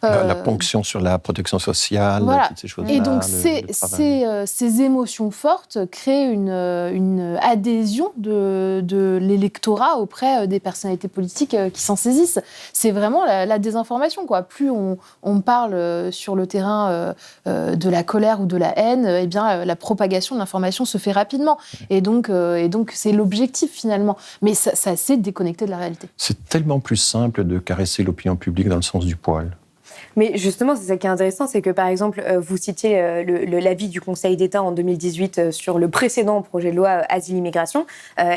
Speaker 10: La ponction sur la protection sociale, toutes ces choses-là.
Speaker 11: Et donc, ces émotions fortes créent une adhésion de l'électorat auprès des personnalités politiques qui s'en saisissent. C'est vraiment la désinformation, quoi. Plus on parle sur le terrain de la colère ou de la haine, eh bien, la propagation de l'information se fait rapidement. Et donc c'est l'objectif, finalement. Mais ça s'est déconnecté de la réalité.
Speaker 10: C'est tellement plus simple de caresser l'opinion publique dans le sens du poil.
Speaker 1: Mais justement, c'est ça qui est intéressant, c'est que par exemple, vous citiez l'avis du Conseil d'État en 2018 sur le précédent projet de loi Asile-Immigration,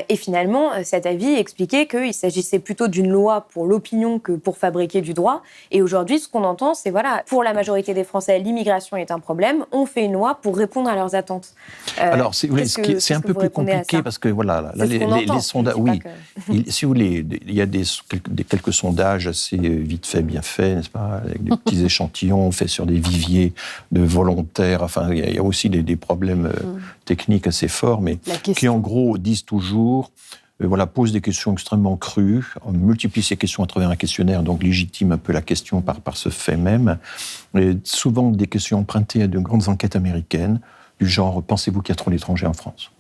Speaker 1: et finalement, cet avis expliquait qu'il s'agissait plutôt d'une loi pour l'opinion que pour fabriquer du droit. Et aujourd'hui, ce qu'on entend, c'est voilà, pour la majorité des Français, l'immigration est un problème, on fait une loi pour répondre à leurs attentes.
Speaker 10: Alors, c'est un peu plus compliqué parce que voilà, les sondages, si vous voulez, il y a quelques sondages assez vite faits, bien faits, n'est-ce pas, avec des petits échantillons faits sur des viviers de volontaires. Enfin, il y a aussi des problèmes techniques assez forts, mais qui en gros disent toujours, posent des questions extrêmement crues, on multiplie ces questions à travers un questionnaire, donc légitime un peu la question par ce fait même. Et souvent des questions empruntées à de grandes enquêtes américaines, du genre, pensez-vous qu'il y a trop d'étrangers en France ?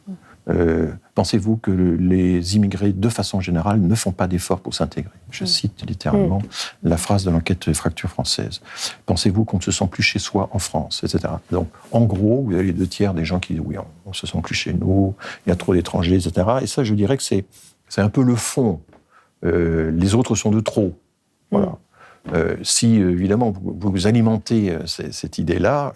Speaker 10: Pensez-vous que les immigrés, de façon générale, ne font pas d'efforts pour s'intégrer ? Je cite littéralement la phrase de l'enquête Fracture française. Pensez-vous qu'on ne se sent plus chez soi en France, etc. Donc, en gros, vous avez les 2/3 des gens qui disent oui, on ne se sent plus chez nous, il y a trop d'étrangers, etc. Et ça, je dirais que c'est un peu le fond. Les autres sont de trop. Voilà. Si, évidemment, vous alimentez cette idée-là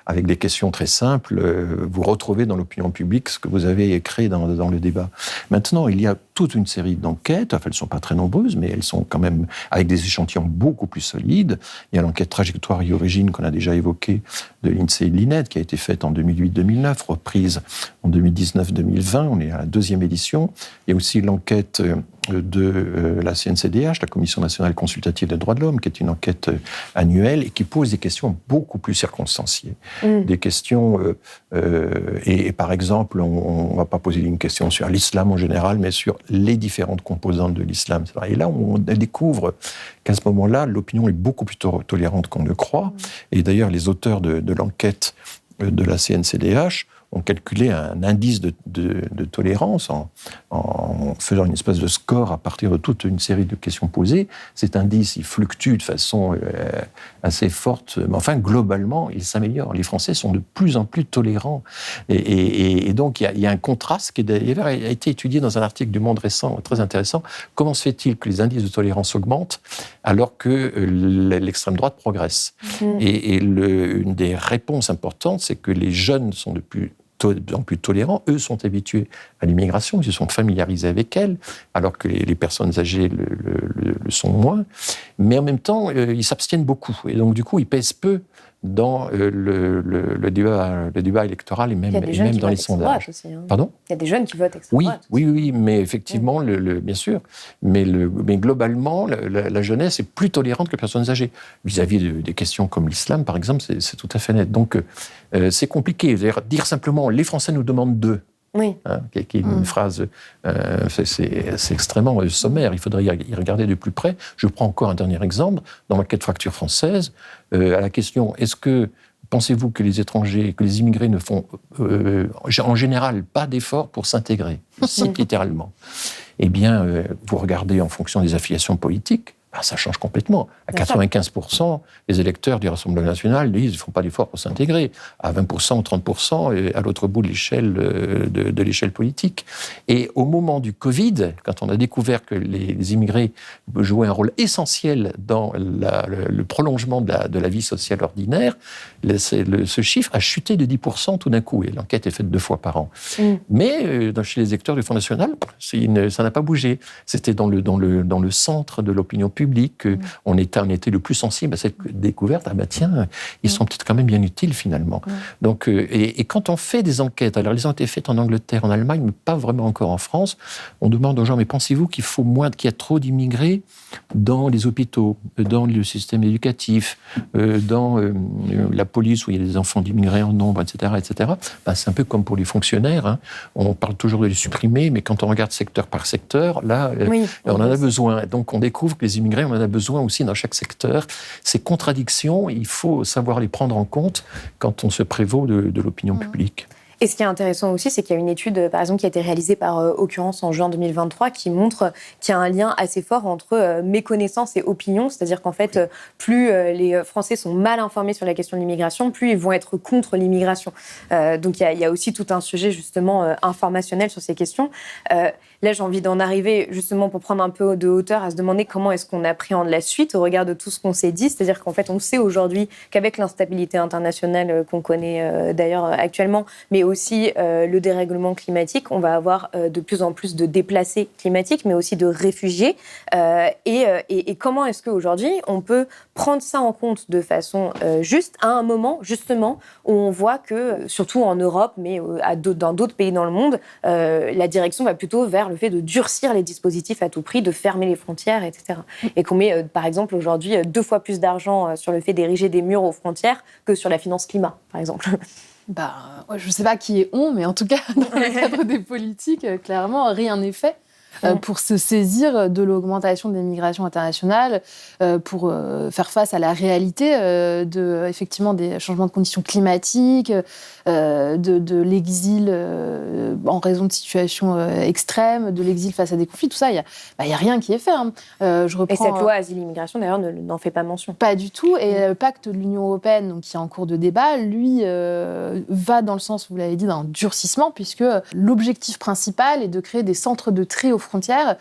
Speaker 10: avec des questions très simples, vous retrouvez dans l'opinion publique ce que vous avez créé dans le débat. Maintenant, il y a toute une série d'enquêtes, enfin, elles ne sont pas très nombreuses, mais elles sont quand même avec des échantillons beaucoup plus solides. Il y a l'enquête Trajectoire et Origine qu'on a déjà évoquée de l'INSEE et de l'INED, qui a été faite en 2008-2009, reprise en 2019-2020, on est à la 2e édition. Il y a aussi l'enquête de la CNCDH, la Commission nationale consultative des droits de l'homme, qui est une enquête annuelle et qui pose des questions beaucoup plus circonstanciées. Des questions, et par exemple, on ne va pas poser une question sur l'islam en général, mais sur les différentes composantes de l'islam. Et là, on découvre qu'à ce moment-là, l'opinion est beaucoup plus tolérante qu'on ne croit. Et d'ailleurs, les auteurs de l'enquête de la CNCDH ont calculé un indice de tolérance en faisant une espèce de score à partir de toute une série de questions posées. Cet indice, il fluctue de façon assez forte, mais enfin, globalement, il s'améliore. Les Français sont de plus en plus tolérants. Et donc, il y a un contraste qui d'ailleurs a été étudié dans un article du Monde récent, très intéressant. Comment se fait-il que les indices de tolérance augmentent alors que l'extrême droite progresse ? Et une des réponses importantes, c'est que les jeunes sont de plus en plus tolérants, eux sont habitués à l'immigration, ils se sont familiarisés avec elle, alors que les personnes âgées le sont moins. Mais en même temps, ils s'abstiennent beaucoup. Et donc, du coup, ils pèsent peu dans le débat électoral et même dans les sondages.
Speaker 1: Aussi, hein.
Speaker 10: Pardon ?
Speaker 1: Il y a des jeunes qui votent extrême droite.
Speaker 10: Oui, mais effectivement, bien sûr. Mais globalement, la jeunesse est plus tolérante que les personnes âgées. Vis-à-vis des questions comme l'islam, par exemple, c'est tout à fait net. Donc, c'est compliqué. Dire simplement, les Français nous demandent d'eux.
Speaker 1: Oui.
Speaker 10: Qui est une phrase, c'est extrêmement sommaire, il faudrait y regarder de plus près. Je prends encore un dernier exemple, dans l'enquête Fracture française, à la question, pensez-vous que les étrangers, que les immigrés ne font en général pas d'efforts pour s'intégrer ? Je cite littéralement. Eh bien, vous regardez en fonction des affiliations politiques, ça change complètement. À 95%, les électeurs du Rassemblement national disent qu'ils ne font pas d'efforts pour s'intégrer. À 20% ou 30%, à l'autre bout de l'échelle de l'échelle politique. Et au moment du Covid, quand on a découvert que les immigrés jouaient un rôle essentiel dans le prolongement de la vie sociale ordinaire, ce chiffre a chuté de 10% tout d'un coup. Et l'enquête est faite 2 fois par an. Mais chez les électeurs du Front National, ça n'a pas bougé. C'était dans le centre de l'opinion public, on était le plus sensible à cette découverte. Ils sont peut-être quand même bien utiles finalement. Donc, et quand on fait des enquêtes, alors les ont été faites en Angleterre, en Allemagne, mais pas vraiment encore en France, on demande aux gens, mais pensez-vous qu'il y a trop d'immigrés dans les hôpitaux, dans le système éducatif, dans la police où il y a des enfants d'immigrés en nombre, etc., etc. C'est un peu comme pour les fonctionnaires, hein. On parle toujours de les supprimer, mais quand on regarde secteur par secteur, là, on en a besoin. Donc on découvre que les immigrés immigrés, on en a besoin aussi dans chaque secteur. Ces contradictions, il faut savoir les prendre en compte quand on se prévaut de l'opinion publique.
Speaker 1: Et ce qui est intéressant aussi, c'est qu'il y a une étude, par exemple, qui a été réalisée par Occurrence en juin 2023, qui montre qu'il y a un lien assez fort entre méconnaissance et opinion. C'est-à-dire qu'en fait, plus les Français sont mal informés sur la question de l'immigration, plus ils vont être contre l'immigration. Donc il y a aussi tout un sujet, justement, informationnel sur ces questions. Là, j'ai envie d'en arriver, justement, pour prendre un peu de hauteur, à se demander comment est-ce qu'on appréhende la suite au regard de tout ce qu'on s'est dit. C'est-à-dire qu'en fait, on sait aujourd'hui qu'avec l'instabilité internationale qu'on connaît d'ailleurs actuellement, mais aussi le dérèglement climatique, on va avoir de plus en plus de déplacés climatiques, mais aussi de réfugiés. Et comment est-ce qu'aujourd'hui, on peut prendre ça en compte de façon juste, à un moment, justement, où on voit que, surtout en Europe, mais dans d'autres pays dans le monde, la direction va plutôt vers le fait de durcir les dispositifs à tout prix, de fermer les frontières, etc. Et qu'on met, par exemple, aujourd'hui, 2 fois plus d'argent sur le fait d'ériger des murs aux frontières que sur la finance climat, par exemple.
Speaker 11: Je ne sais pas qui est on, mais en tout cas, dans le cadre des politiques, clairement, rien n'est fait. Pour se saisir de l'augmentation des migrations internationales, pour faire face à la réalité effectivement, des changements de conditions climatiques, de l'exil en raison de situations extrêmes, de l'exil face à des conflits, tout ça, il y a rien qui est fait. Je reprends,
Speaker 1: et cette loi asile-immigration, d'ailleurs, n'en fait pas mention.
Speaker 11: Pas du tout. Et le pacte de l'Union européenne, donc, qui est en cours de débat, lui, va dans le sens, vous l'avez dit, d'un durcissement, puisque l'objectif principal est de créer des centres de tri aux frontières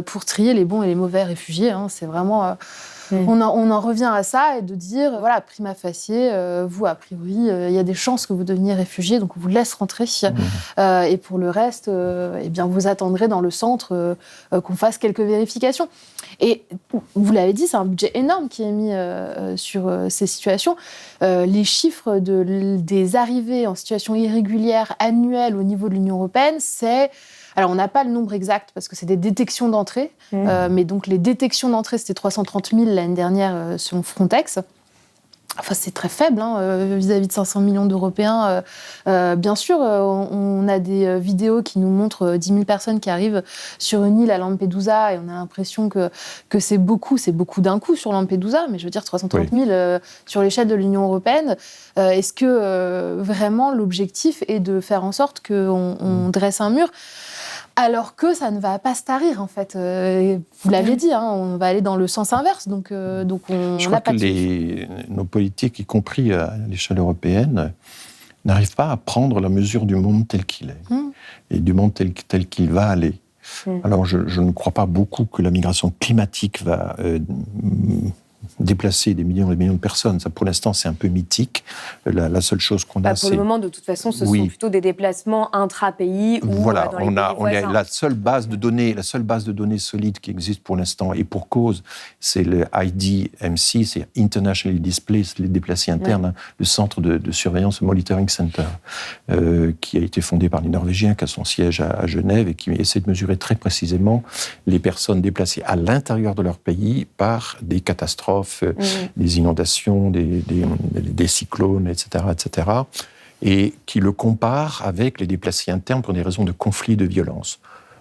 Speaker 11: pour trier les bons et les mauvais réfugiés. C'est vraiment... On en revient à ça et de dire, voilà, prima facie, vous, a priori, il y a des chances que vous deveniez réfugié, donc on vous laisse rentrer. Et pour le reste, eh bien, vous attendrez dans le centre qu'on fasse quelques vérifications. Et vous l'avez dit, c'est un budget énorme qui est mis sur ces situations. Les chiffres des arrivées en situation irrégulière annuelles au niveau de l'Union européenne, c'est... Alors, on n'a pas le nombre exact parce que c'est des détections d'entrée, mais donc les détections d'entrée, c'était 330 000 l'année dernière selon Frontex. Enfin, c'est très faible vis-à-vis de 500 millions d'Européens. Bien sûr, on a des vidéos qui nous montrent 10 000 personnes qui arrivent sur une île à Lampedusa et on a l'impression que c'est beaucoup d'un coup sur Lampedusa, mais je veux dire 330 000 sur l'échelle de l'Union européenne. Est-ce que vraiment l'objectif est de faire en sorte qu'on dresse un mur ? Alors que ça ne va pas se tarir, en fait. Vous l'avez dit, on va aller dans le sens inverse. Donc on
Speaker 10: Je crois que nos politiques, y compris à l'échelle européenne, n'arrivent pas à prendre la mesure du monde tel qu'il est et du monde tel qu'il va aller. Alors, je ne crois pas beaucoup que la migration climatique va déplacer des millions et des millions de personnes. Ça, pour l'instant, c'est un peu mythique. La seule chose qu'on a,
Speaker 1: c'est... Pour le moment, de toute façon, ce sont plutôt des déplacements intra-pays ou
Speaker 10: voilà,
Speaker 1: dans les pays voisins.
Speaker 10: la seule base de données solide qui existe pour l'instant, et pour cause, c'est le IDMC, c'est Internationally Displaced, les déplacés internes, le centre de surveillance Monitoring Center, qui a été fondé par les Norvégiens, qui a son siège à Genève, et qui essaie de mesurer très précisément les personnes déplacées à l'intérieur de leur pays par des catastrophes, des inondations, des cyclones, etc., et qui le compare avec les déplacés internes pour des raisons de conflit, de violence.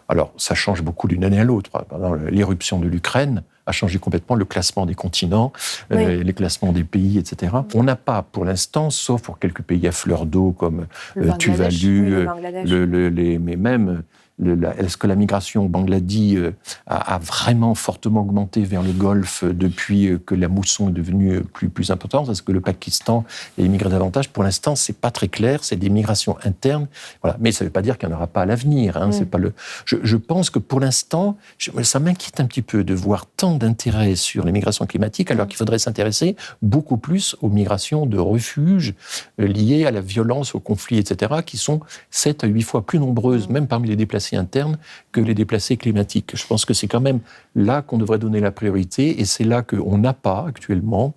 Speaker 10: Alors, ça change beaucoup d'une année à l'autre. Par exemple, l'éruption de l'Ukraine a changé complètement le classement des continents, les classements des pays, etc. On n'a pas, pour l'instant, sauf pour quelques pays à fleur d'eau comme Tuvalu, mais même... Est-ce que la migration au Bangladesh a vraiment fortement augmenté vers le Golfe depuis que la mousson est devenue plus importante? Est-ce que le Pakistan a immigré davantage? Pour l'instant, c'est pas très clair. C'est des migrations internes. Voilà. Mais ça ne veut pas dire qu'il n'y en aura pas à l'avenir. C'est pas le... je pense que pour l'instant, ça m'inquiète un petit peu de voir tant d'intérêt sur les migrations climatiques alors qu'il faudrait s'intéresser beaucoup plus aux migrations de refuge liées à la violence, au conflit, etc., qui sont 7 à 8 fois plus nombreuses, même parmi les déplacés internes, que les déplacés climatiques. Je pense que c'est quand même là qu'on devrait donner la priorité, et c'est là qu'on n'a pas actuellement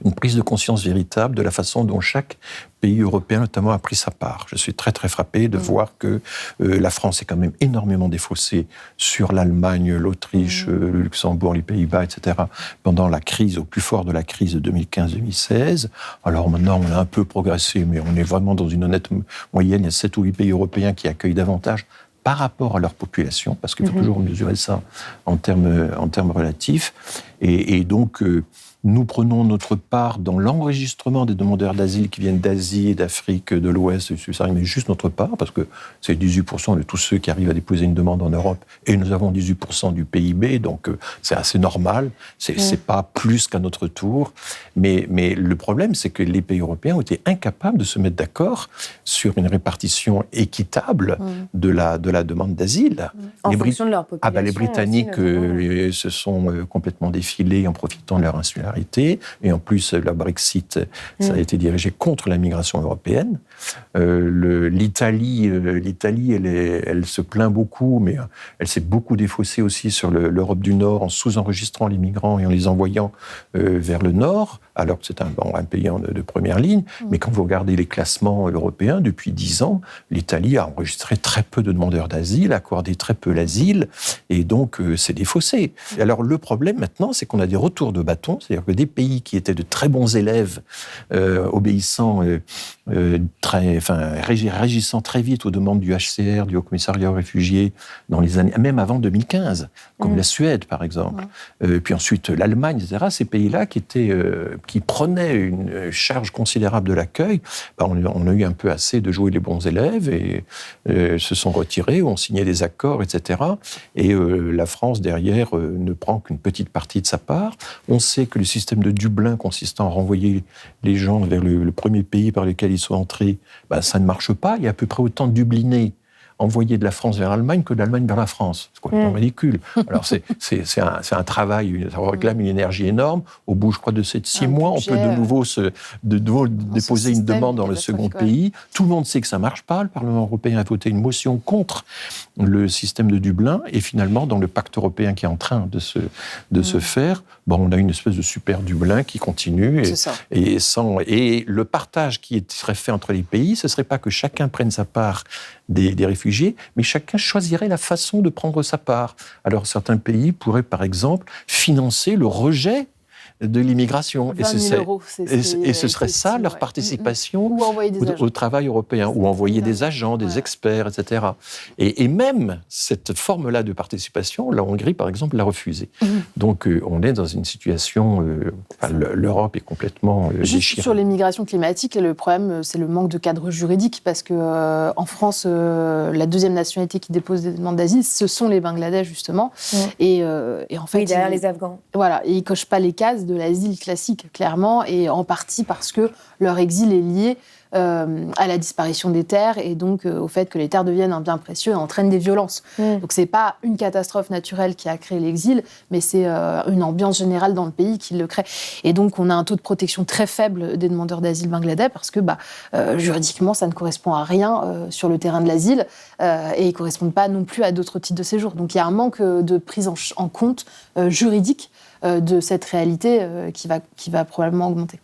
Speaker 10: une prise de conscience véritable de la façon dont chaque pays européen, notamment, a pris sa part. Je suis très, très frappé de voir que la France est quand même énormément défaussée sur l'Allemagne, l'Autriche, le Luxembourg, les Pays-Bas, etc., pendant la crise, au plus fort de la crise de 2015-2016. Alors maintenant, on a un peu progressé, mais on est vraiment dans une honnête moyenne. Il y a 7 ou 8 pays européens qui accueillent davantage par rapport à leur population, parce qu'il faut toujours mesurer ça en termes relatifs. Et donc, nous prenons notre part dans l'enregistrement des demandeurs d'asile qui viennent d'Asie et d'Afrique de l'Ouest, mais juste notre part, parce que c'est 18% de tous ceux qui arrivent à déposer une demande en Europe, et nous avons 18% du PIB, donc c'est assez normal, c'est pas plus qu'à notre tour. Mais le problème, c'est que les pays européens ont été incapables de se mettre d'accord sur une répartition équitable de la demande d'asile.
Speaker 1: En fonction de leur population.
Speaker 10: Les Britanniques se sont complètement défilés en profitant de leur insularité. Et en plus, le Brexit, ça a été dirigé contre la migration européenne. L'Italie, elle se plaint beaucoup, mais elle s'est beaucoup défaussée aussi sur l'Europe du Nord en sous-enregistrant les migrants et en les envoyant vers le Nord, alors que c'est un pays de première ligne. Mais quand vous regardez les classements européens, depuis 10 ans, l'Italie a enregistré très peu de demandeurs d'asile, accordé très peu l'asile, et donc c'est défaussé. Et alors le problème maintenant, c'est qu'on a des retours de bâton, c'est-à-dire que des pays qui étaient de très bons élèves, obéissant, réagissant très vite aux demandes du HCR, du Haut-Commissariat aux réfugiés, dans les années, même avant 2015, comme la Suède par exemple, puis ensuite l'Allemagne, etc., ces pays-là qui prenaient une charge considérable de l'accueil, on a eu un peu assez de jouer les bons élèves et se sont retirés, ont signé des accords, etc. Et la France, derrière, ne prend qu'une petite partie de sa part. On sait que le système de Dublin consistant à renvoyer les gens vers le premier pays par lequel ils sont entrés, ça ne marche pas. Il y a à peu près autant de Dublinés envoyés de la France vers l'Allemagne que de l'Allemagne vers la France. C'est complètement ridicule. Alors, c'est un travail, ça réclame une énergie énorme. Au bout, je crois, de ces 6 mois, on peut de nouveau déposer une demande dans le second pays. Tout le monde sait que ça ne marche pas. Le Parlement européen a voté une motion contre le système de Dublin. Et finalement, dans le pacte européen qui est en train de se faire, on a une espèce de super Dublin qui continue. Et le partage qui serait fait entre les pays, ce ne serait pas que chacun prenne sa part des réfugiés, mais chacun choisirait la façon de prendre sa part. Alors certains pays pourraient, par exemple, financer le rejet de l'immigration. Et ce serait ça leur participation au travail européen, ou envoyer des agents, des experts, etc. Et même cette forme-là de participation, la Hongrie, par exemple, l'a refusée. Donc on est dans une situation... l'Europe est complètement déchirée.
Speaker 11: Sur les migrations climatiques, le problème, c'est le manque de cadre juridique, parce que en France, la deuxième nationalité qui dépose des demandes d'asile, ce sont les Bangladais, justement. Et en fait...
Speaker 1: derrière les Afghans.
Speaker 11: Voilà, et ils ne cochent pas les cases de l'asile classique, clairement, et en partie parce que leur exil est lié à la disparition des terres et donc au fait que les terres deviennent un bien précieux et entraînent des violences. Donc c'est pas une catastrophe naturelle qui a créé l'exil, mais c'est une ambiance générale dans le pays qui le crée. Et donc on a un taux de protection très faible des demandeurs d'asile bangladais parce que juridiquement ça ne correspond à rien sur le terrain de l'asile et ils correspondent pas non plus à d'autres types de séjour. Donc il y a un manque de prise en compte juridique de cette réalité qui va probablement augmenter.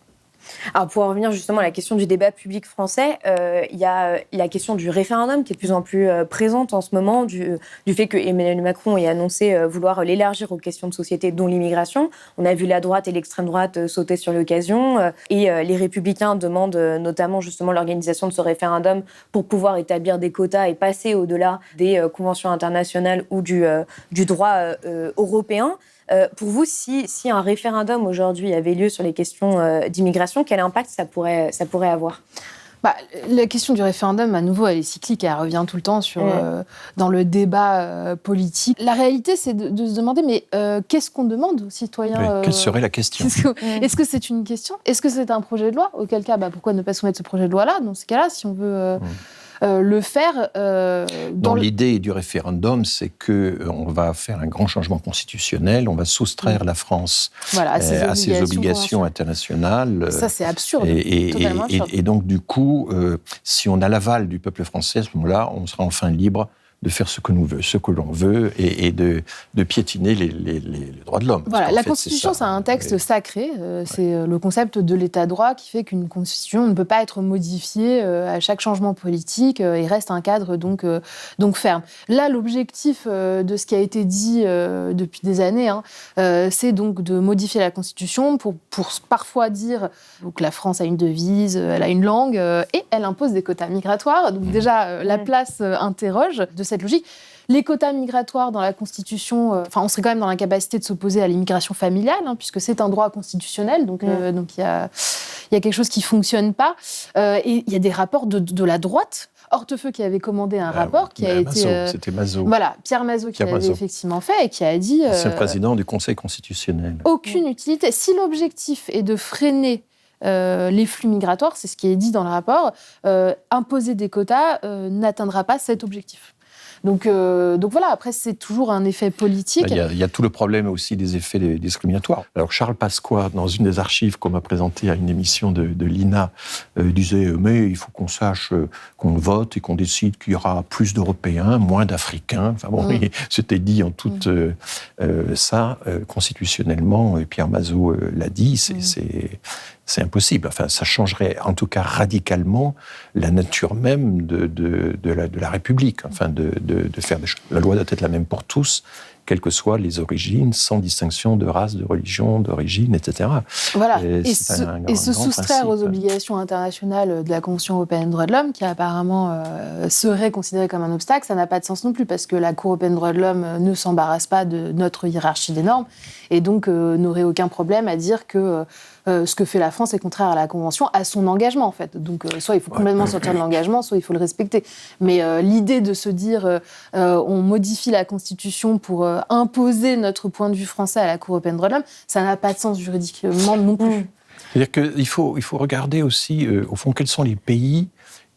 Speaker 1: Alors, pour en revenir justement à la question du débat public français, il y a la question du référendum qui est de plus en plus présente en ce moment, du fait que Emmanuel Macron ait annoncé vouloir l'élargir aux questions de société, dont l'immigration. On a vu la droite et l'extrême droite sauter sur l'occasion, et les Républicains demandent notamment justement l'organisation de ce référendum pour pouvoir établir des quotas et passer au-delà des conventions internationales ou du droit européen. Pour vous, si un référendum aujourd'hui avait lieu sur les questions d'immigration, quel impact ça pourrait avoir ?
Speaker 11: La question du référendum, à nouveau, elle est cyclique, elle revient tout le temps dans le débat politique. La réalité, c'est de se demander, mais qu'est-ce qu'on demande aux citoyens
Speaker 10: Quelle serait la question ?
Speaker 11: Est-ce que c'est une question ? Est-ce que c'est un projet de loi ? Auquel cas, pourquoi ne pas soumettre ce projet de loi-là ? Dans ce cas-là, si on veut... le faire...
Speaker 10: l'idée du référendum, c'est qu'on va faire un grand changement constitutionnel, on va soustraire la France à ses obligations internationales.
Speaker 11: Ça, c'est absurde, totalement absurde.
Speaker 10: Et donc, du coup, si on a l'aval du peuple français, à ce moment-là, on sera enfin libre de faire ce que l'on veut et de piétiner les droits de l'homme.
Speaker 11: Voilà, la Constitution, c'est un texte sacré. C'est le concept de l'État de droit qui fait qu'une Constitution ne peut pas être modifiée à chaque changement politique et reste un cadre donc ferme. Là, l'objectif de ce qui a été dit depuis des années, c'est donc de modifier la Constitution pour parfois dire que la France a une devise, elle a une langue et elle impose des quotas migratoires. Donc déjà, la place interroge. De cette logique. Les quotas migratoires dans la Constitution, on serait quand même dans l'incapacité de s'opposer à l'immigration familiale, puisque c'est un droit constitutionnel, donc il y a quelque chose qui ne fonctionne pas. Et il y a des rapports de la droite. Hortefeux qui avait commandé un rapport qui a été...
Speaker 10: C'était Mazot.
Speaker 11: Voilà, Pierre Mazot qui l'avait effectivement fait et qui a dit...
Speaker 10: C'est le président du Conseil constitutionnel.
Speaker 11: Aucune utilité. Si l'objectif est de freiner les flux migratoires, c'est ce qui est dit dans le rapport, imposer des quotas n'atteindra pas cet objectif. Donc voilà, après, c'est toujours un effet politique.
Speaker 10: Il y a tout le problème aussi des effets discriminatoires. Alors, Charles Pasqua, dans une des archives qu'on m'a présentées à une émission de l'INA, disait « Mais il faut qu'on sache qu'on vote et qu'on décide qu'il y aura plus d'Européens, moins d'Africains. » Enfin bon, c'était dit en tout ça, constitutionnellement, et Pierre Mazot l'a dit, c'est impossible. Enfin, ça changerait en tout cas radicalement la nature même de la République. Enfin, de faire des choses. La loi doit être la même pour tous, quelles que soient les origines, sans distinction de race, de religion, d'origine, etc.
Speaker 11: Voilà. Et se soustraire aux obligations internationales de la Convention européenne des droits de l'homme, qui apparemment serait considérée comme un obstacle, ça n'a pas de sens non plus, parce que la Cour européenne des droits de l'homme ne s'embarrasse pas de notre hiérarchie des normes, et donc n'aurait aucun problème à dire que ce que fait la France est contraire à la Convention, à son engagement, en fait. Donc, soit il faut complètement sortir de l'engagement, soit il faut le respecter. Mais l'idée de se dire on modifie la Constitution pour imposer notre point de vue français à la Cour européenne des droits de l'homme, ça n'a pas de sens juridiquement non plus.
Speaker 10: C'est-à-dire qu'il faut regarder aussi, au fond, quels sont les pays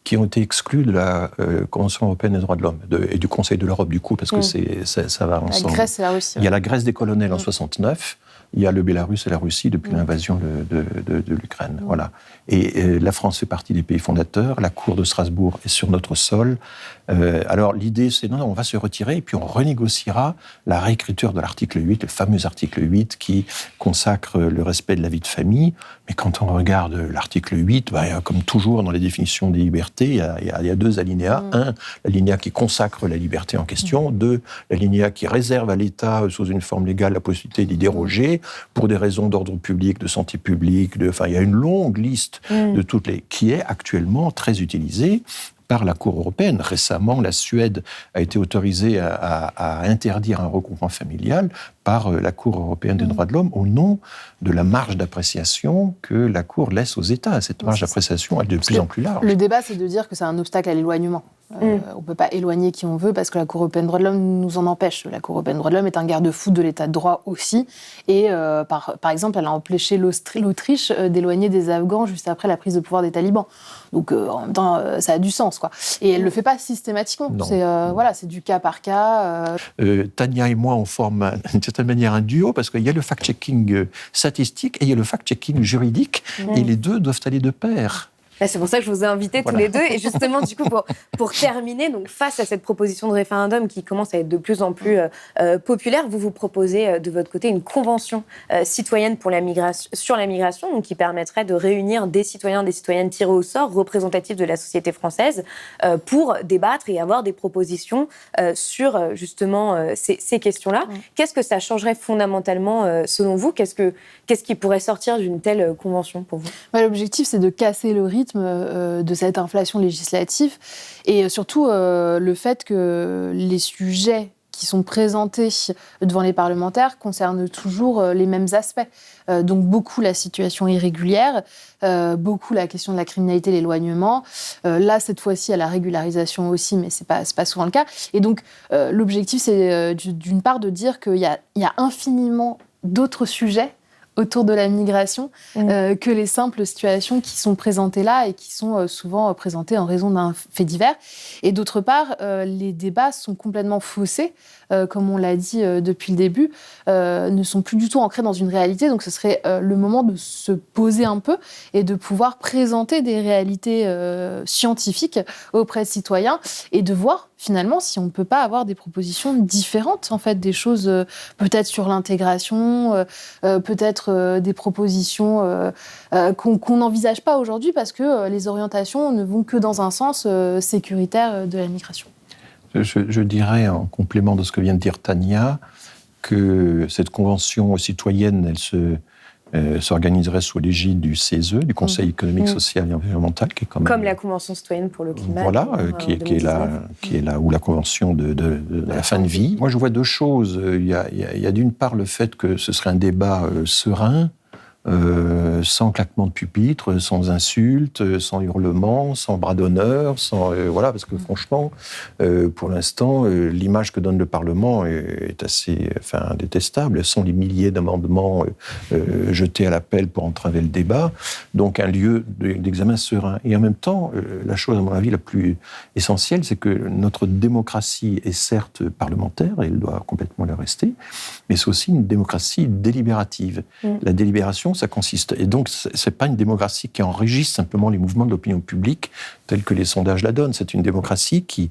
Speaker 10: qui ont été exclus de la Convention européenne des droits de l'homme et du Conseil de l'Europe, du coup, parce que ça va ensemble.
Speaker 11: La Grèce et la Russie.
Speaker 10: Il y a la Grèce des colonels en 69, il y a le Bélarus et la Russie depuis l'invasion de l'Ukraine. Voilà. Et la France fait partie des pays fondateurs, la Cour de Strasbourg est sur notre sol. Alors l'idée, c'est non, on va se retirer et puis on renégociera la réécriture de l'article 8, le fameux article 8 qui consacre le respect de la vie de famille. Mais quand on regarde l'article 8, comme toujours dans les définitions des libertés, il y a deux alinéas. Un, l'alinéa qui consacre la liberté en question. Deux, l'alinéa qui réserve à l'État, sous une forme légale, la possibilité d'y déroger pour des raisons d'ordre public, de santé publique. Il y a une longue liste de toutes les... qui est actuellement très utilisée par la Cour européenne. Récemment, la Suède a été autorisée à interdire un regroupement familial par la Cour européenne des droits de l'homme au nom de la marge d'appréciation que la Cour laisse aux États. Cette marge d'appréciation est de plus en plus large.
Speaker 11: Le débat, c'est de dire que c'est un obstacle à l'éloignement. On ne peut pas éloigner qui on veut parce que la Cour européenne des droits de l'homme nous en empêche. La Cour européenne des droits de l'homme est un garde-fou de l'état de droit aussi. Et par exemple, elle a empêché l'Autriche d'éloigner des Afghans juste après la prise de pouvoir des talibans. Donc en même temps, ça a du sens, quoi. Et elle ne le fait pas systématiquement. C'est du cas par cas.
Speaker 10: Tania et moi, on forme d'une certaine manière un duo parce qu'il y a le fact-checking statistique et il y a le fact-checking juridique. Et les deux doivent aller de pair.
Speaker 1: C'est pour ça que je vous ai invités tous les deux. Et justement, du coup, pour terminer, donc, face à cette proposition de référendum qui commence à être de plus en plus populaire, vous proposez de votre côté une convention citoyenne sur la migration, donc, qui permettrait de réunir des citoyens, des citoyennes tirés au sort, représentatifs de la société française, pour débattre et avoir des propositions sur justement ces questions-là. Qu'est-ce que ça changerait fondamentalement selon vous ? Qu'est-ce qui pourrait sortir d'une telle convention pour vous ?
Speaker 11: L'objectif, c'est de casser le rythme de cette inflation législative et surtout le fait que les sujets qui sont présentés devant les parlementaires concernent toujours les mêmes aspects. Donc beaucoup la situation irrégulière, beaucoup la question de la criminalité, l'éloignement. Là, cette fois-ci, à la régularisation aussi, mais c'est pas souvent le cas. Et donc, l'objectif, c'est d'une part de dire qu'il y a infiniment d'autres sujets autour de la migration que les simples situations qui sont présentées là et qui sont souvent présentées en raison d'un fait divers. Et d'autre part, les débats sont complètement faussés, comme on l'a dit depuis le début, ne sont plus du tout ancrés dans une réalité. Donc ce serait le moment de se poser un peu et de pouvoir présenter des réalités scientifiques auprès de citoyens et de voir finalement si on ne peut pas avoir des propositions différentes, en fait, des choses peut-être sur l'intégration, peut-être des propositions qu'on n'envisage pas aujourd'hui parce que les orientations ne vont que dans un sens sécuritaire de la migration.
Speaker 10: Je dirais, en complément de ce que vient de dire Tania, que cette convention citoyenne, s'organiserait sous l'égide du CESE, du Conseil économique, social et environnemental, qui est quand même...
Speaker 1: Comme la Convention citoyenne pour le climat.
Speaker 10: Voilà, qui est là, ou la Convention de la fin de vie. Moi, je vois deux choses. Il y a d'une part le fait que ce serait un débat serein, sans claquement de pupitre, sans insultes, sans hurlements, sans bras d'honneur, voilà, parce que franchement, pour l'instant, l'image que donne le Parlement est assez, détestable. Sans les milliers d'amendements jetés à la pelle pour entraver le débat, donc un lieu d'examen serein. Et en même temps, la chose, à mon avis, la plus essentielle, c'est que notre démocratie est certes parlementaire, et elle doit complètement le rester, mais c'est aussi une démocratie délibérative. La délibération, ça consiste... Et donc, c'est pas une démocratie qui enregistre simplement les mouvements de l'opinion publique tels que les sondages la donnent. C'est une démocratie qui,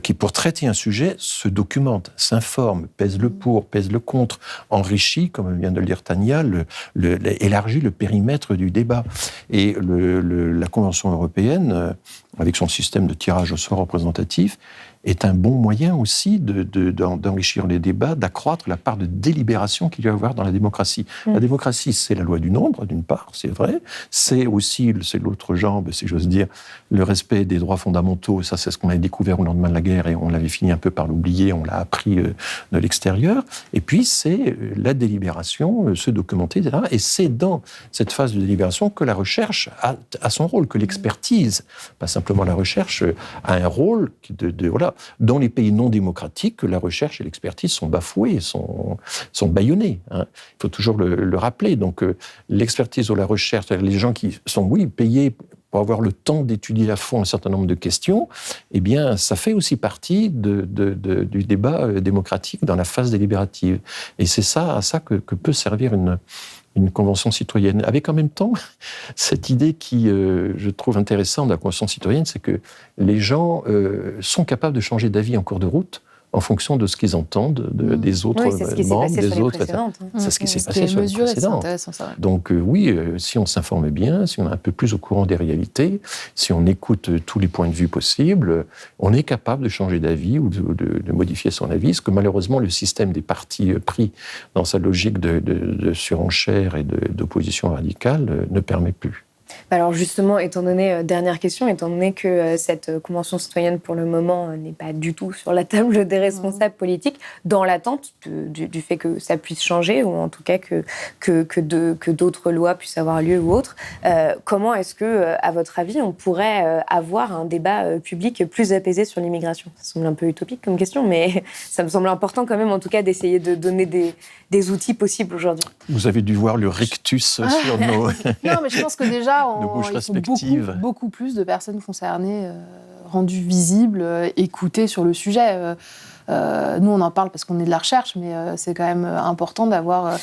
Speaker 10: qui, pour traiter un sujet, se documente, s'informe, pèse le pour, pèse le contre, enrichit, comme vient de le dire Tania, élargit le périmètre du débat. Et la Convention européenne, avec son système de tirage au sort représentatif, est un bon moyen aussi d'enrichir les débats, d'accroître la part de délibération qu'il y a à avoir dans la démocratie. La démocratie, c'est la loi du nombre, d'une part, c'est vrai. C'est aussi, c'est l'autre jambe, si j'ose dire, le respect des droits fondamentaux. Ça, c'est ce qu'on avait découvert au lendemain de la guerre et on l'avait fini un peu par l'oublier, on l'a appris de l'extérieur. Et puis, c'est la délibération, se documenter, etc. Et c'est dans cette phase de délibération que la recherche a son rôle, que l'expertise, pas simplement la recherche, a un rôle voilà. Dans les pays non démocratiques, la recherche et l'expertise sont bafouées, sont bâillonnées. Il faut toujours le rappeler. Donc, l'expertise ou la recherche, les gens qui sont, payés pour avoir le temps d'étudier à fond un certain nombre de questions, eh bien, ça fait aussi partie du débat démocratique dans la phase délibérative. Et c'est à ça que peut servir une convention citoyenne. Avec en même temps cette idée qui, je trouve intéressante de la convention citoyenne, c'est que les gens sont capables de changer d'avis en cours de route en fonction de ce qu'ils entendent des autres membres, des autres. C'est ce qui s'est passé sur les précédentes. Donc si on s'informe bien, si on est un peu plus au courant des réalités, si on écoute tous les points de vue possibles, on est capable de changer d'avis ou de modifier son avis, ce que malheureusement le système des partis pris dans sa logique de surenchère et d'opposition radicale ne permet plus.
Speaker 1: Alors justement, dernière question, étant donné que cette convention citoyenne pour le moment n'est pas du tout sur la table des responsables politiques, dans l'attente du fait que ça puisse changer, ou en tout cas que d'autres lois puissent avoir lieu ou autre, comment est-ce que, à votre avis, on pourrait avoir un débat public plus apaisé sur l'immigration ? Ça semble un peu utopique comme question, mais ça me semble important quand même, en tout cas, d'essayer de donner des outils possibles aujourd'hui.
Speaker 10: Vous avez dû voir le rictus sur nos...
Speaker 11: Non, mais je pense que déjà, il faut beaucoup plus de personnes concernées rendues visibles, écoutées sur le sujet. Nous, on en parle parce qu'on est de la recherche, mais c'est quand même important d'avoir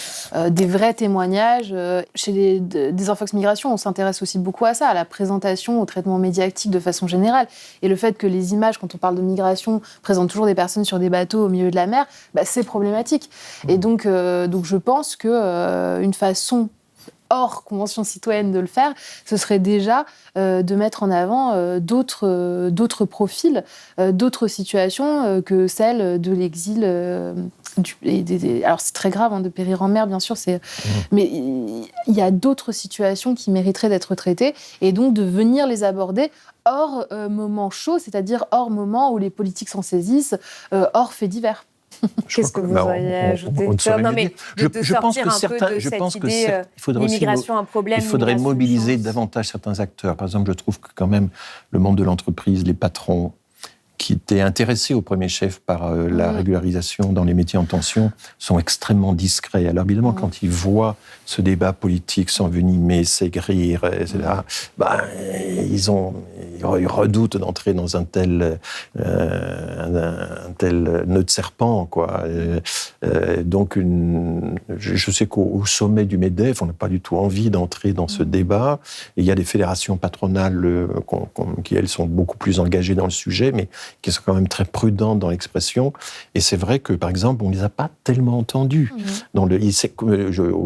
Speaker 11: des vrais témoignages. Chez Desinfox Migration, on s'intéresse aussi beaucoup à ça, à la présentation, au traitement médiatique de façon générale. Et le fait que les images, quand on parle de migration, présentent toujours des personnes sur des bateaux au milieu de la mer, c'est problématique. Et donc je pense qu'une façon hors convention citoyenne de le faire, ce serait déjà de mettre en avant d'autres profils, d'autres situations que celles de l'exil. Alors c'est très grave de périr en mer, bien sûr, mais il y a d'autres situations qui mériteraient d'être traitées, et donc de venir les aborder hors moment chaud, c'est-à-dire hors moment où les politiques s'en saisissent, hors faits divers.
Speaker 1: Qu'est-ce que vous auriez ajouté ?
Speaker 10: Je pense que
Speaker 1: l'immigration, un problème.
Speaker 10: Il faudrait mobiliser davantage certains acteurs. Par exemple, je trouve que quand même le monde de l'entreprise, les patrons, qui étaient intéressés au premier chef par la régularisation dans les métiers en tension, sont extrêmement discrets. Alors évidemment, quand ils voient ce débat politique s'envenimer, s'aigrir, etc., ils redoutent d'entrer dans un tel nœud de serpent, quoi. Donc, je sais qu'au sommet du MEDEF, on n'a pas du tout envie d'entrer dans ce débat. Et il y a des fédérations patronales qui, elles, sont beaucoup plus engagées dans le sujet, mais qui sont quand même très prudentes dans l'expression. Et c'est vrai que, par exemple, on ne les a pas tellement entendus.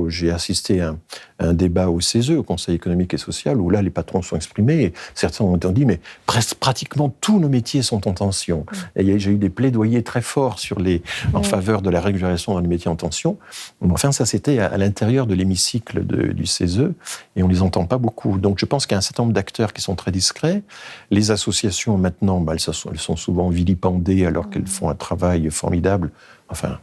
Speaker 10: J'ai assisté à un débat au CESE, au Conseil économique et social, où là, les patrons sont exprimés. Et certains ont dit, mais pratiquement tous nos métiers sont en tension. Et j'ai eu des plaidoyers très forts en faveur de la régularisation dans les métiers en tension. Enfin, ça, c'était à l'intérieur de l'hémicycle du CESE, et on ne les entend pas beaucoup. Donc, je pense qu'il y a un certain nombre d'acteurs qui sont très discrets. Les associations, maintenant, elles sont souvent vilipendées alors qu'elles font un travail formidable. Enfin,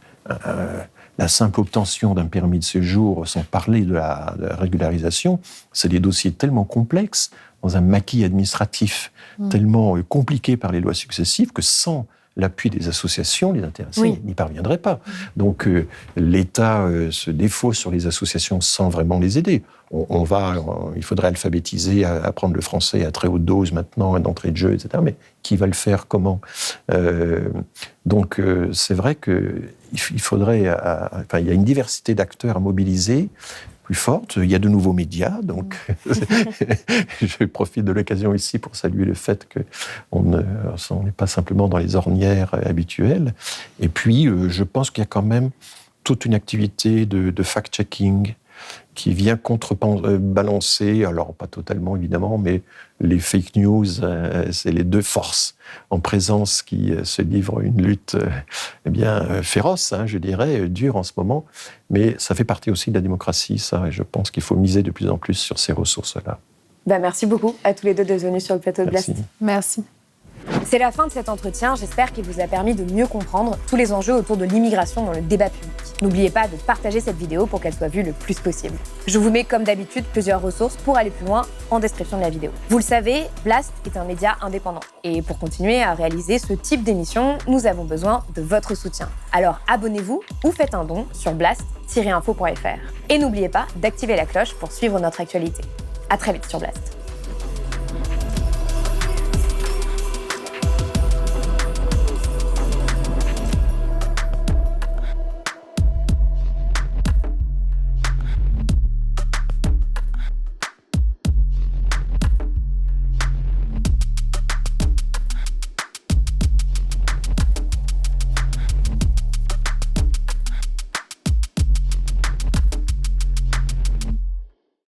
Speaker 10: la simple obtention d'un permis de séjour, sans parler de la régularisation, c'est des dossiers tellement complexes, dans un maquis administratif tellement compliqué par les lois successives, que sans l'appui des associations, les intéressés n'y parviendraient pas. Donc l'État se défausse sur les associations sans vraiment les aider. Il faudrait alphabétiser, apprendre le français à très haute dose maintenant, d'entrée de jeu, etc. Mais qui va le faire, comment ? Donc c'est vrai qu'il faudrait... il y a une diversité d'acteurs à mobiliser, plus forte. Il y a de nouveaux médias, donc je profite de l'occasion ici pour saluer le fait qu'on n'est pas simplement dans les ornières habituelles. Et puis, je pense qu'il y a quand même toute une activité de fact-checking qui vient contrebalancer, alors pas totalement évidemment, mais les fake news, c'est les deux forces en présence qui se livrent une lutte féroce, je dirais, dure en ce moment, mais ça fait partie aussi de la démocratie, ça, et je pense qu'il faut miser de plus en plus sur ces ressources-là.
Speaker 1: Merci beaucoup à tous les deux d'être venus sur le plateau de Blast.
Speaker 11: Merci.
Speaker 1: C'est la fin de cet entretien. J'espère qu'il vous a permis de mieux comprendre tous les enjeux autour de l'immigration dans le débat public. N'oubliez pas de partager cette vidéo pour qu'elle soit vue le plus possible. Je vous mets comme d'habitude plusieurs ressources pour aller plus loin en description de la vidéo. Vous le savez, Blast est un média indépendant. Et pour continuer à réaliser ce type d'émission, nous avons besoin de votre soutien. Alors abonnez-vous ou faites un don sur blast-info.fr. Et n'oubliez pas d'activer la cloche pour suivre notre actualité. À très vite sur Blast.